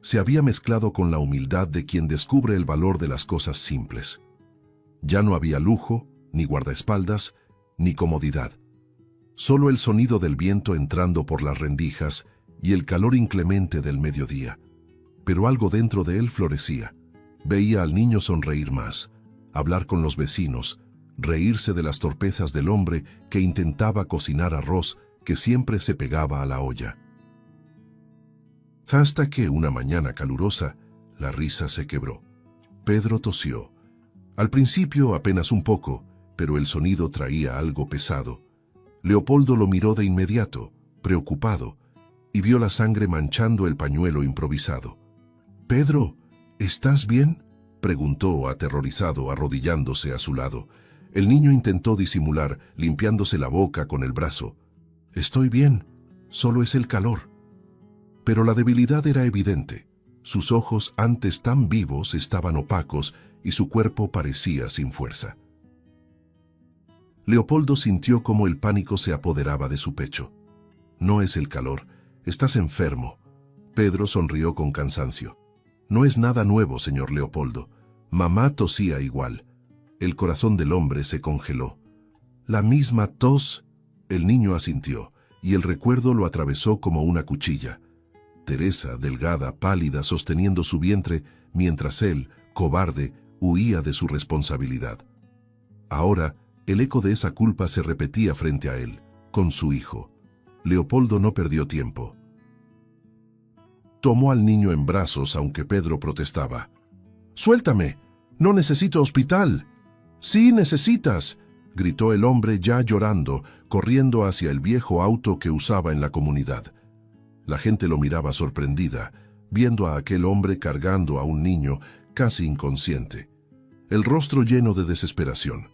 se había mezclado con la humildad de quien descubre el valor de las cosas simples. Ya no había lujo, ni guardaespaldas, ni comodidad. Solo el sonido del viento entrando por las rendijas y el calor inclemente del mediodía. Pero algo dentro de él florecía. Veía al niño sonreír más, hablar con los vecinos, reírse de las torpezas del hombre que intentaba cocinar arroz que siempre se pegaba a la olla. Hasta que una mañana calurosa, la risa se quebró. Pedro tosió. Al principio apenas un poco, pero el sonido traía algo pesado. Leopoldo lo miró de inmediato, preocupado, y vio la sangre manchando el pañuelo improvisado. «Pedro, ¿estás bien?», preguntó aterrorizado, arrodillándose a su lado. El niño intentó disimular, limpiándose la boca con el brazo. «Estoy bien, solo es el calor». Pero la debilidad era evidente. Sus ojos, antes tan vivos, estaban opacos y su cuerpo parecía sin fuerza. Leopoldo sintió cómo el pánico se apoderaba de su pecho. «No es el calor, estás enfermo». Pedro sonrió con cansancio. «No es nada nuevo, señor Leopoldo. Mamá tosía igual». El corazón del hombre se congeló. «¿La misma tos?». El niño asintió, y el recuerdo lo atravesó como una cuchilla. Teresa, delgada, pálida, sosteniendo su vientre, mientras él, cobarde, huía de su responsabilidad. Ahora, el eco de esa culpa se repetía frente a él, con su hijo. Leopoldo no perdió tiempo. Tomó al niño en brazos, aunque Pedro protestaba. «¡Suéltame! ¡No necesito hospital!». «¡Sí necesitas!», gritó el hombre ya llorando, corriendo hacia el viejo auto que usaba en la comunidad. La gente lo miraba sorprendida, viendo a aquel hombre cargando a un niño casi inconsciente, el rostro lleno de desesperación.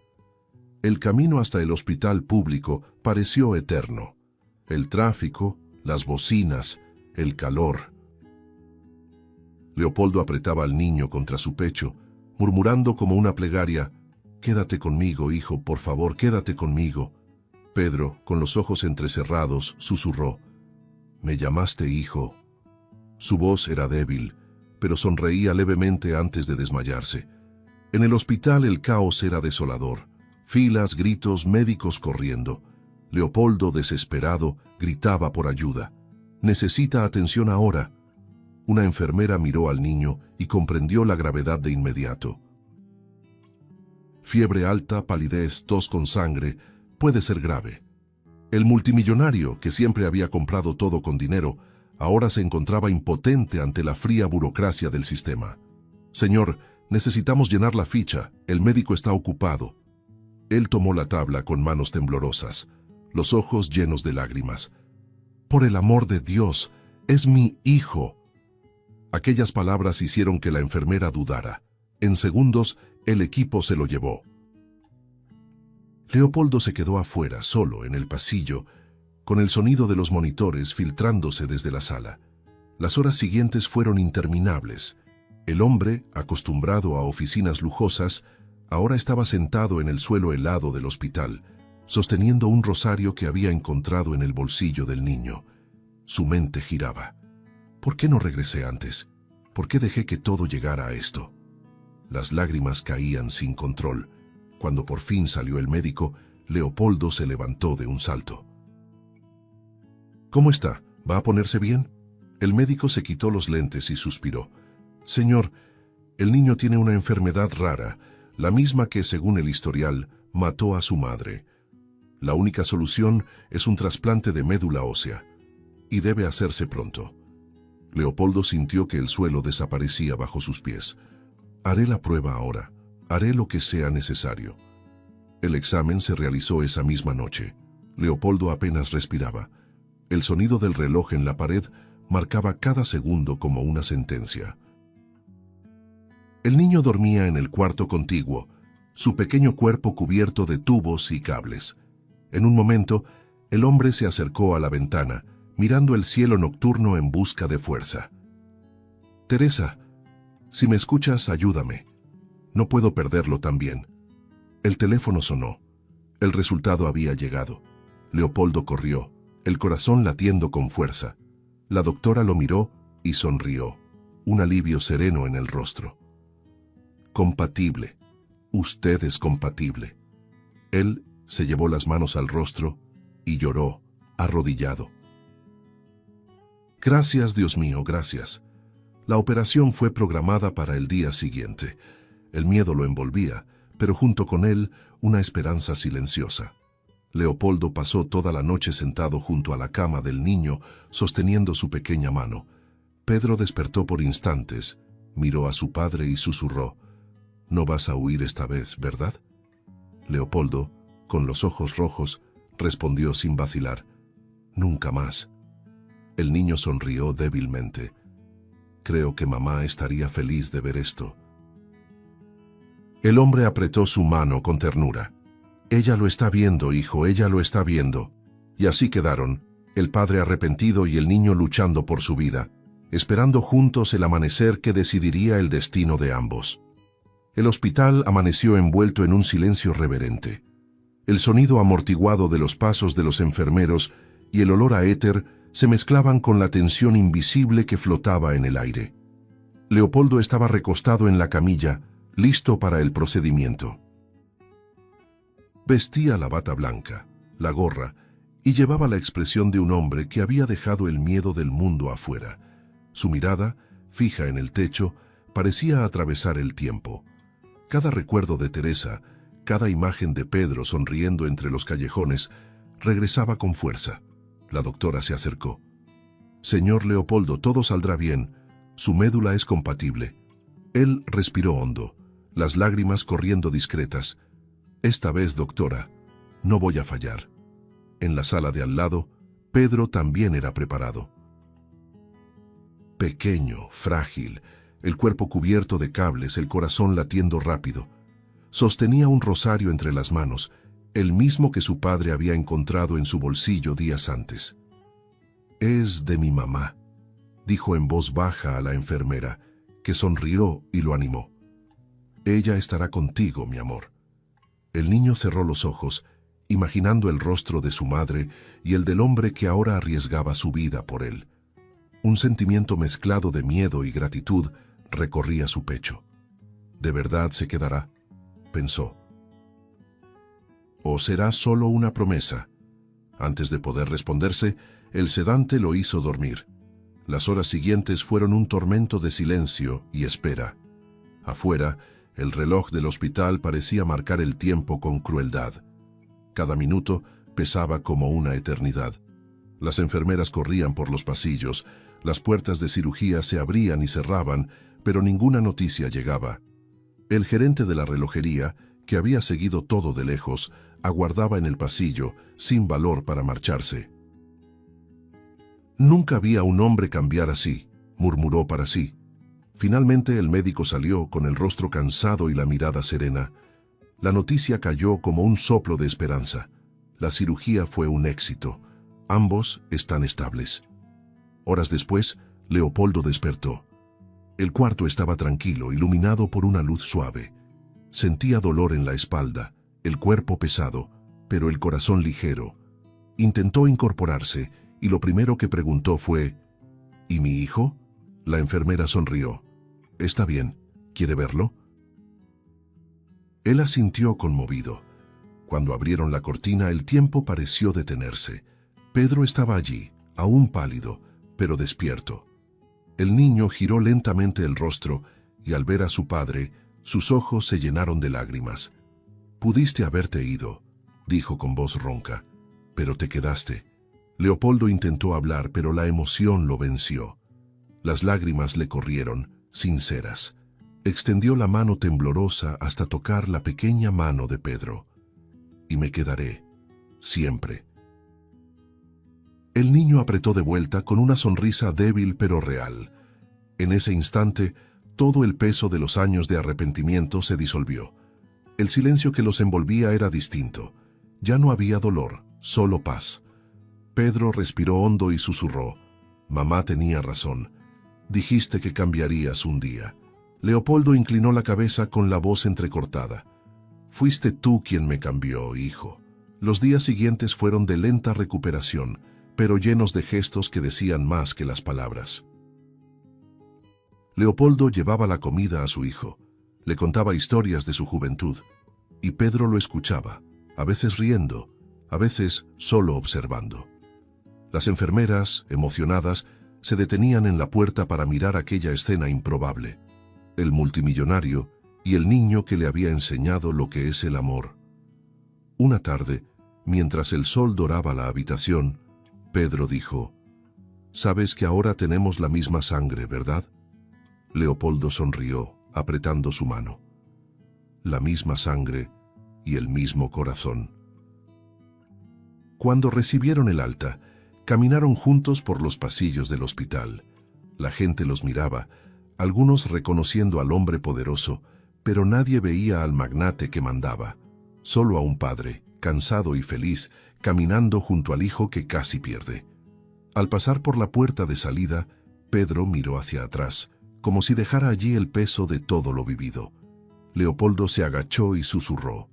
El camino hasta el hospital público pareció eterno. El tráfico, las bocinas, el calor. Leopoldo apretaba al niño contra su pecho, murmurando como una plegaria: «Quédate conmigo, hijo, por favor, quédate conmigo». Pedro, con los ojos entrecerrados, susurró: «¿Me llamaste hijo?». Su voz era débil, pero sonreía levemente antes de desmayarse. En el hospital el caos era desolador. Filas, gritos, médicos corriendo. Leopoldo, desesperado, gritaba por ayuda. «Necesita atención ahora». Una enfermera miró al niño y comprendió la gravedad de inmediato. Fiebre alta, palidez, tos con sangre, puede ser grave. El multimillonario, que siempre había comprado todo con dinero, ahora se encontraba impotente ante la fría burocracia del sistema. «Señor, necesitamos llenar la ficha, el médico está ocupado». Él tomó la tabla con manos temblorosas, los ojos llenos de lágrimas. «Por el amor de Dios, es mi hijo». Aquellas palabras hicieron que la enfermera dudara. En segundos, el equipo se lo llevó. Leopoldo se quedó afuera, solo, en el pasillo, con el sonido de los monitores filtrándose desde la sala. Las horas siguientes fueron interminables. El hombre, acostumbrado a oficinas lujosas, ahora estaba sentado en el suelo helado del hospital, sosteniendo un rosario que había encontrado en el bolsillo del niño. Su mente giraba. ¿Por qué no regresé antes? ¿Por qué dejé que todo llegara a esto? Las lágrimas caían sin control. Cuando por fin salió el médico, Leopoldo se levantó de un salto. «¿Cómo está? ¿Va a ponerse bien?». El médico se quitó los lentes y suspiró. «Señor, el niño tiene una enfermedad rara, la misma que, según el historial, mató a su madre. La única solución es un trasplante de médula ósea, y debe hacerse pronto». Leopoldo sintió que el suelo desaparecía bajo sus pies. «Haré la prueba ahora. Haré lo que sea necesario». El examen se realizó esa misma noche. Leopoldo apenas respiraba. El sonido del reloj en la pared marcaba cada segundo como una sentencia. El niño dormía en el cuarto contiguo, su pequeño cuerpo cubierto de tubos y cables. En un momento, el hombre se acercó a la ventana, mirando el cielo nocturno en busca de fuerza. «Teresa, si me escuchas, ayúdame. No puedo perderlo también». El teléfono sonó. El resultado había llegado. Leopoldo corrió, el corazón latiendo con fuerza. La doctora lo miró y sonrió, un alivio sereno en el rostro. «Compatible. Usted es compatible». Él se llevó las manos al rostro y lloró, arrodillado. «Gracias, Dios mío, gracias». La operación fue programada para el día siguiente. El miedo lo envolvía, pero junto con él una esperanza silenciosa. Leopoldo pasó toda la noche sentado junto a la cama del niño, sosteniendo su pequeña mano. Pedro despertó por instantes, miró a su padre y susurró: «No vas a huir esta vez, ¿verdad?». Leopoldo, con los ojos rojos, respondió sin vacilar: «Nunca más». El niño sonrió débilmente. «Creo que mamá estaría feliz de ver esto». El hombre apretó su mano con ternura. «Ella lo está viendo, hijo, ella lo está viendo». Y así quedaron, el padre arrepentido y el niño luchando por su vida, esperando juntos el amanecer que decidiría el destino de ambos. El hospital amaneció envuelto en un silencio reverente. El sonido amortiguado de los pasos de los enfermeros y el olor a éter se mezclaban con la tensión invisible que flotaba en el aire. Leopoldo estaba recostado en la camilla, listo para el procedimiento. Vestía la bata blanca, la gorra, y llevaba la expresión de un hombre que había dejado el miedo del mundo afuera. Su mirada, fija en el techo, parecía atravesar el tiempo. Cada recuerdo de Teresa, cada imagen de Pedro sonriendo entre los callejones, regresaba con fuerza. La doctora se acercó. «Señor Leopoldo, todo saldrá bien. Su médula es compatible». Él respiró hondo, las lágrimas corriendo discretas. «Esta vez, doctora, no voy a fallar». En la sala de al lado, Pedro también era preparado. Pequeño, frágil, el cuerpo cubierto de cables, el corazón latiendo rápido. Sostenía un rosario entre las manos, el mismo que su padre había encontrado en su bolsillo días antes. «Es de mi mamá», dijo en voz baja a la enfermera, que sonrió y lo animó. «Ella estará contigo, mi amor». El niño cerró los ojos, imaginando el rostro de su madre y el del hombre que ahora arriesgaba su vida por él. Un sentimiento mezclado de miedo y gratitud recorría su pecho. «¿De verdad se quedará?», pensó. «¿O será solo una promesa?». Antes de poder responderse, el sedante lo hizo dormir. Las horas siguientes fueron un tormento de silencio y espera. Afuera, el reloj del hospital parecía marcar el tiempo con crueldad. Cada minuto pesaba como una eternidad. Las enfermeras corrían por los pasillos, las puertas de cirugía se abrían y cerraban, pero ninguna noticia llegaba. El gerente de la relojería, que había seguido todo de lejos, aguardaba en el pasillo, sin valor para marcharse. «Nunca vi a un hombre cambiar así», murmuró para sí. Finalmente el médico salió con el rostro cansado y la mirada serena. La noticia cayó como un soplo de esperanza. La cirugía fue un éxito. Ambos están estables. Horas después, Leopoldo despertó. El cuarto estaba tranquilo, iluminado por una luz suave. Sentía dolor en la espalda, el cuerpo pesado, pero el corazón ligero. Intentó incorporarse y lo primero que preguntó fue: «¿Y mi hijo?». La enfermera sonrió. «Está bien. ¿Quiere verlo?». Él asintió conmovido. Cuando abrieron la cortina, el tiempo pareció detenerse. Pedro estaba allí, aún pálido, pero despierto. El niño giró lentamente el rostro y al ver a su padre, sus ojos se llenaron de lágrimas. «Pudiste haberte ido», dijo con voz ronca, «pero te quedaste». Leopoldo intentó hablar, pero la emoción lo venció. Las lágrimas le corrieron, sinceras. Extendió la mano temblorosa hasta tocar la pequeña mano de Pedro. «Y me quedaré, siempre». El niño apretó de vuelta con una sonrisa débil pero real. En ese instante, Todo el peso de los años de arrepentimiento se disolvió. El silencio que los envolvía era distinto. Ya no había dolor, solo paz. Pedro respiró hondo y susurró: «Mamá tenía razón. Dijiste que cambiarías un día». Leopoldo inclinó la cabeza con la voz entrecortada. «Fuiste tú quien me cambió, hijo». Los días siguientes fueron de lenta recuperación, pero llenos de gestos que decían más que las palabras. Leopoldo llevaba la comida a su hijo, le contaba historias de su juventud, y Pedro lo escuchaba, a veces riendo, a veces solo observando. Las enfermeras, emocionadas, se detenían en la puerta para mirar aquella escena improbable. El multimillonario y el niño que le había enseñado lo que es el amor. Una tarde, mientras el sol doraba la habitación, Pedro dijo: «Sabes que ahora tenemos la misma sangre, ¿verdad?». Leopoldo sonrió, apretando su mano. La misma sangre y el mismo corazón. Cuando recibieron el alta, caminaron juntos por los pasillos del hospital. La gente los miraba, algunos reconociendo al hombre poderoso, pero nadie veía al magnate que mandaba, solo a un padre, cansado y feliz, caminando junto al hijo que casi pierde. Al pasar por la puerta de salida, Pedro miró hacia atrás, como si dejara allí el peso de todo lo vivido. Leopoldo se agachó y susurró: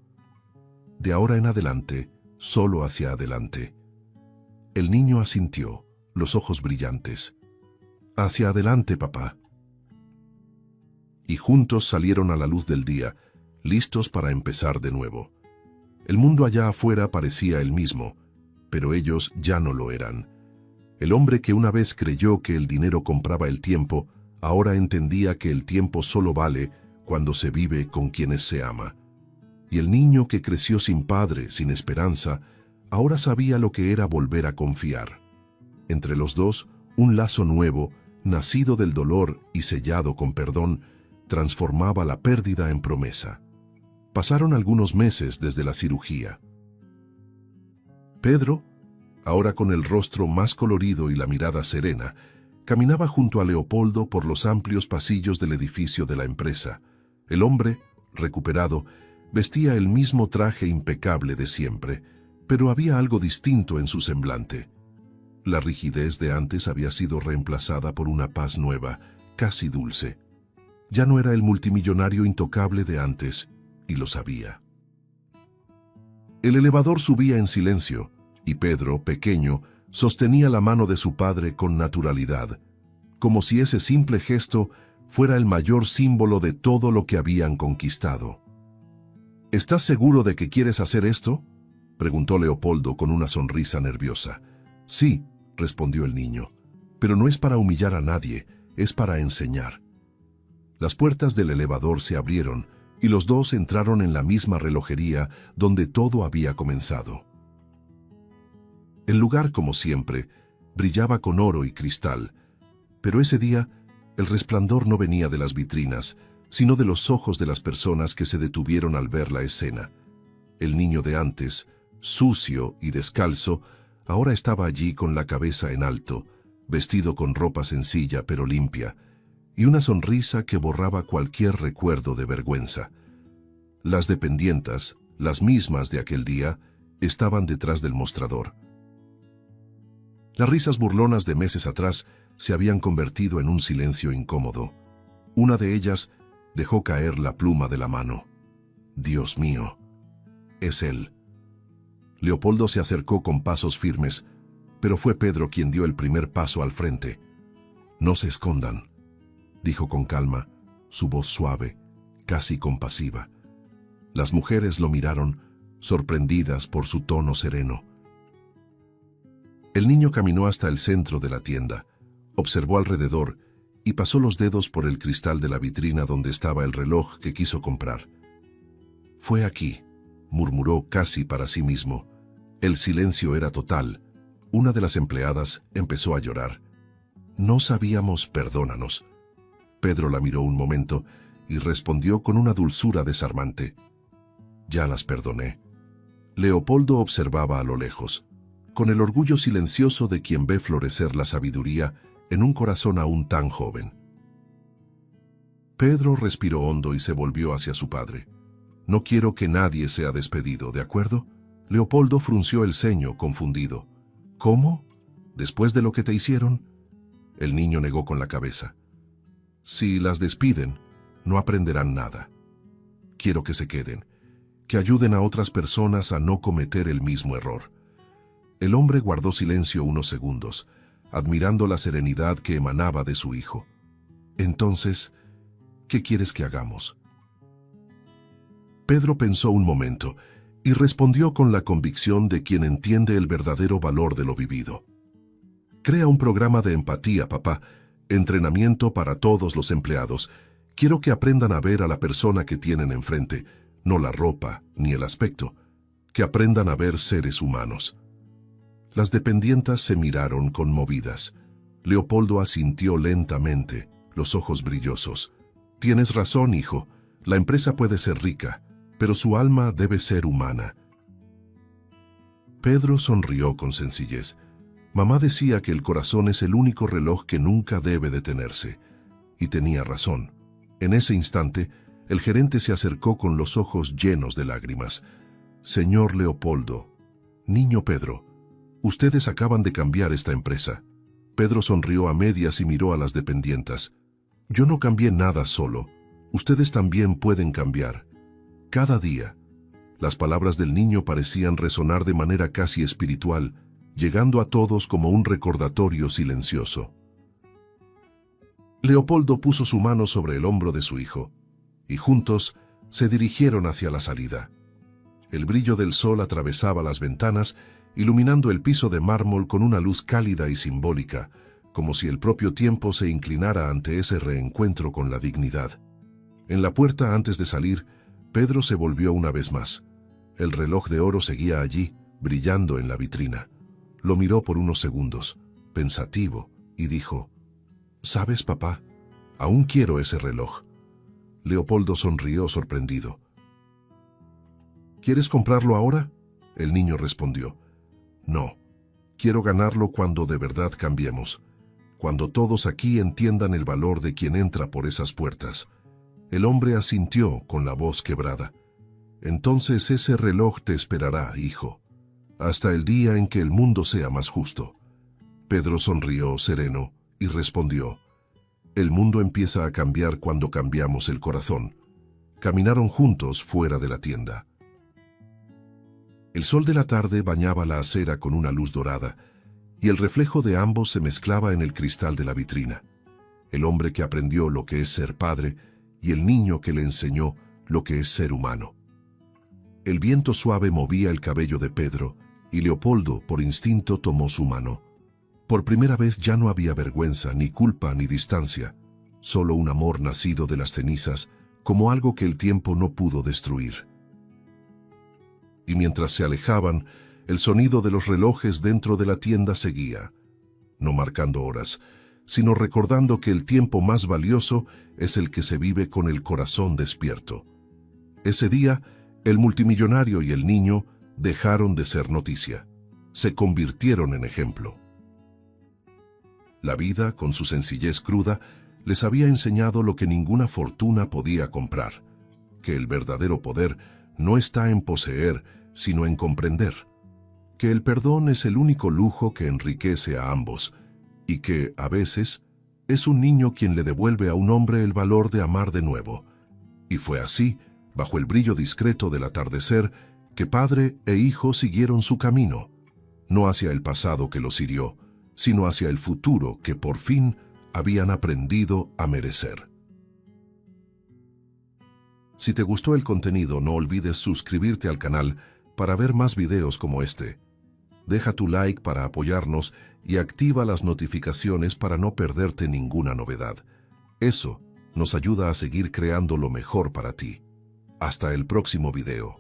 «De ahora en adelante, solo hacia adelante». El niño asintió, los ojos brillantes. «Hacia adelante, papá». Y juntos salieron a la luz del día, listos para empezar de nuevo. El mundo allá afuera parecía el mismo, pero ellos ya no lo eran. El hombre que una vez creyó que el dinero compraba el tiempo, ahora entendía que el tiempo solo vale cuando se vive con quienes se ama. Y el niño que creció sin padre, sin esperanza, ahora sabía lo que era volver a confiar. Entre los dos, un lazo nuevo, nacido del dolor y sellado con perdón, transformaba la pérdida en promesa. Pasaron algunos meses desde la cirugía. Pedro, ahora con el rostro más colorido y la mirada serena, caminaba junto a Leopoldo por los amplios pasillos del edificio de la empresa. El hombre, recuperado, vestía el mismo traje impecable de siempre, pero había algo distinto en su semblante. La rigidez de antes había sido reemplazada por una paz nueva, casi dulce. Ya no era el multimillonario intocable de antes, y lo sabía. El elevador subía en silencio, y Pedro, pequeño, sostenía la mano de su padre con naturalidad, como si ese simple gesto fuera el mayor símbolo de todo lo que habían conquistado. «¿Estás seguro de que quieres hacer esto?», preguntó Leopoldo con una sonrisa nerviosa. «Sí», respondió el niño, «pero no es para humillar a nadie, es para enseñar». Las puertas del elevador se abrieron y los dos entraron en la misma relojería donde todo había comenzado. El lugar, como siempre, brillaba con oro y cristal, pero ese día el resplandor no venía de las vitrinas, sino de los ojos de las personas que se detuvieron al ver la escena. El niño de antes, sucio y descalzo, ahora estaba allí con la cabeza en alto, vestido con ropa sencilla pero limpia, y una sonrisa que borraba cualquier recuerdo de vergüenza. Las dependientas, las mismas de aquel día, estaban detrás del mostrador. Las risas burlonas de meses atrás se habían convertido en un silencio incómodo. Una de ellas dejó caer la pluma de la mano. «Dios mío, es él». Leopoldo se acercó con pasos firmes, pero fue Pedro quien dio el primer paso al frente. «No se escondan», dijo con calma, su voz suave, casi compasiva. Las mujeres lo miraron, sorprendidas por su tono sereno. El niño caminó hasta el centro de la tienda, observó alrededor y pasó los dedos por el cristal de la vitrina donde estaba el reloj que quiso comprar. «Fue aquí», murmuró casi para sí mismo. El silencio era total. Una de las empleadas empezó a llorar. «No sabíamos, perdónanos». Pedro la miró un momento y respondió con una dulzura desarmante: «Ya las perdoné». Leopoldo observaba a lo lejos, con el orgullo silencioso de quien ve florecer la sabiduría en un corazón aún tan joven. Pedro respiró hondo y se volvió hacia su padre. «No quiero que nadie sea despedido, ¿de acuerdo?» Leopoldo frunció el ceño, confundido. «¿Cómo? ¿Después de lo que te hicieron?» El niño negó con la cabeza. «Si las despiden, no aprenderán nada. Quiero que se queden, que ayuden a otras personas a no cometer el mismo error». El hombre guardó silencio unos segundos, admirando la serenidad que emanaba de su hijo. «Entonces, ¿qué quieres que hagamos?» Pedro pensó un momento y respondió con la convicción de quien entiende el verdadero valor de lo vivido. «Crea un programa de empatía, papá, entrenamiento para todos los empleados. Quiero que aprendan a ver a la persona que tienen enfrente, no la ropa ni el aspecto, que aprendan a ver seres humanos». Las dependientas se miraron conmovidas. Leopoldo asintió lentamente, los ojos brillosos. «Tienes razón, hijo. La empresa puede ser rica, pero su alma debe ser humana». Pedro sonrió con sencillez. Mamá decía que el corazón es el único reloj que nunca debe detenerse. Y tenía razón. En ese instante, el gerente se acercó con los ojos llenos de lágrimas. «Señor Leopoldo, niño Pedro, ustedes acaban de cambiar esta empresa». Pedro sonrió a medias y miró a las dependientas. «Yo no cambié nada solo. Ustedes también pueden cambiar. Cada día». Las palabras del niño parecían resonar de manera casi espiritual, llegando a todos como un recordatorio silencioso. Leopoldo puso su mano sobre el hombro de su hijo, y juntos se dirigieron hacia la salida. El brillo del sol atravesaba las ventanas, iluminando el piso de mármol con una luz cálida y simbólica, como si el propio tiempo se inclinara ante ese reencuentro con la dignidad. En la puerta, antes de salir, Pedro se volvió una vez más. El reloj de oro seguía allí, brillando en la vitrina. Lo miró por unos segundos, pensativo, y dijo: «¿Sabes, papá? Aún quiero ese reloj». Leopoldo sonrió sorprendido. «¿Quieres comprarlo ahora?». El niño respondió: «No, quiero ganarlo cuando de verdad cambiemos, cuando todos aquí entiendan el valor de quien entra por esas puertas». El hombre asintió con la voz quebrada. «Entonces ese reloj te esperará, hijo, hasta el día en que el mundo sea más justo». Pedro sonrió sereno y respondió: «El mundo empieza a cambiar cuando cambiamos el corazón». Caminaron juntos fuera de la tienda. El sol de la tarde bañaba la acera con una luz dorada, y el reflejo de ambos se mezclaba en el cristal de la vitrina. El hombre que aprendió lo que es ser padre y el niño que le enseñó lo que es ser humano. El viento suave movía el cabello de Pedro, y Leopoldo, por instinto, tomó su mano. Por primera vez ya no había vergüenza, ni culpa, ni distancia, solo un amor nacido de las cenizas, como algo que el tiempo no pudo destruir. Y mientras se alejaban, el sonido de los relojes dentro de la tienda seguía, no marcando horas, sino recordando que el tiempo más valioso es el que se vive con el corazón despierto. Ese día, el multimillonario y el niño dejaron de ser noticia. Se convirtieron en ejemplo. La vida, con su sencillez cruda, les había enseñado lo que ninguna fortuna podía comprar: que el verdadero poder no está en poseer, sino en comprender; que el perdón es el único lujo que enriquece a ambos, y que, a veces, es un niño quien le devuelve a un hombre el valor de amar de nuevo. Y fue así, bajo el brillo discreto del atardecer, que padre e hijo siguieron su camino, no hacia el pasado que los hirió, sino hacia el futuro que por fin habían aprendido a merecer. Si te gustó el contenido, no olvides suscribirte al canal para ver más videos como este. Deja tu like para apoyarnos y activa las notificaciones para no perderte ninguna novedad. Eso nos ayuda a seguir creando lo mejor para ti. Hasta el próximo video.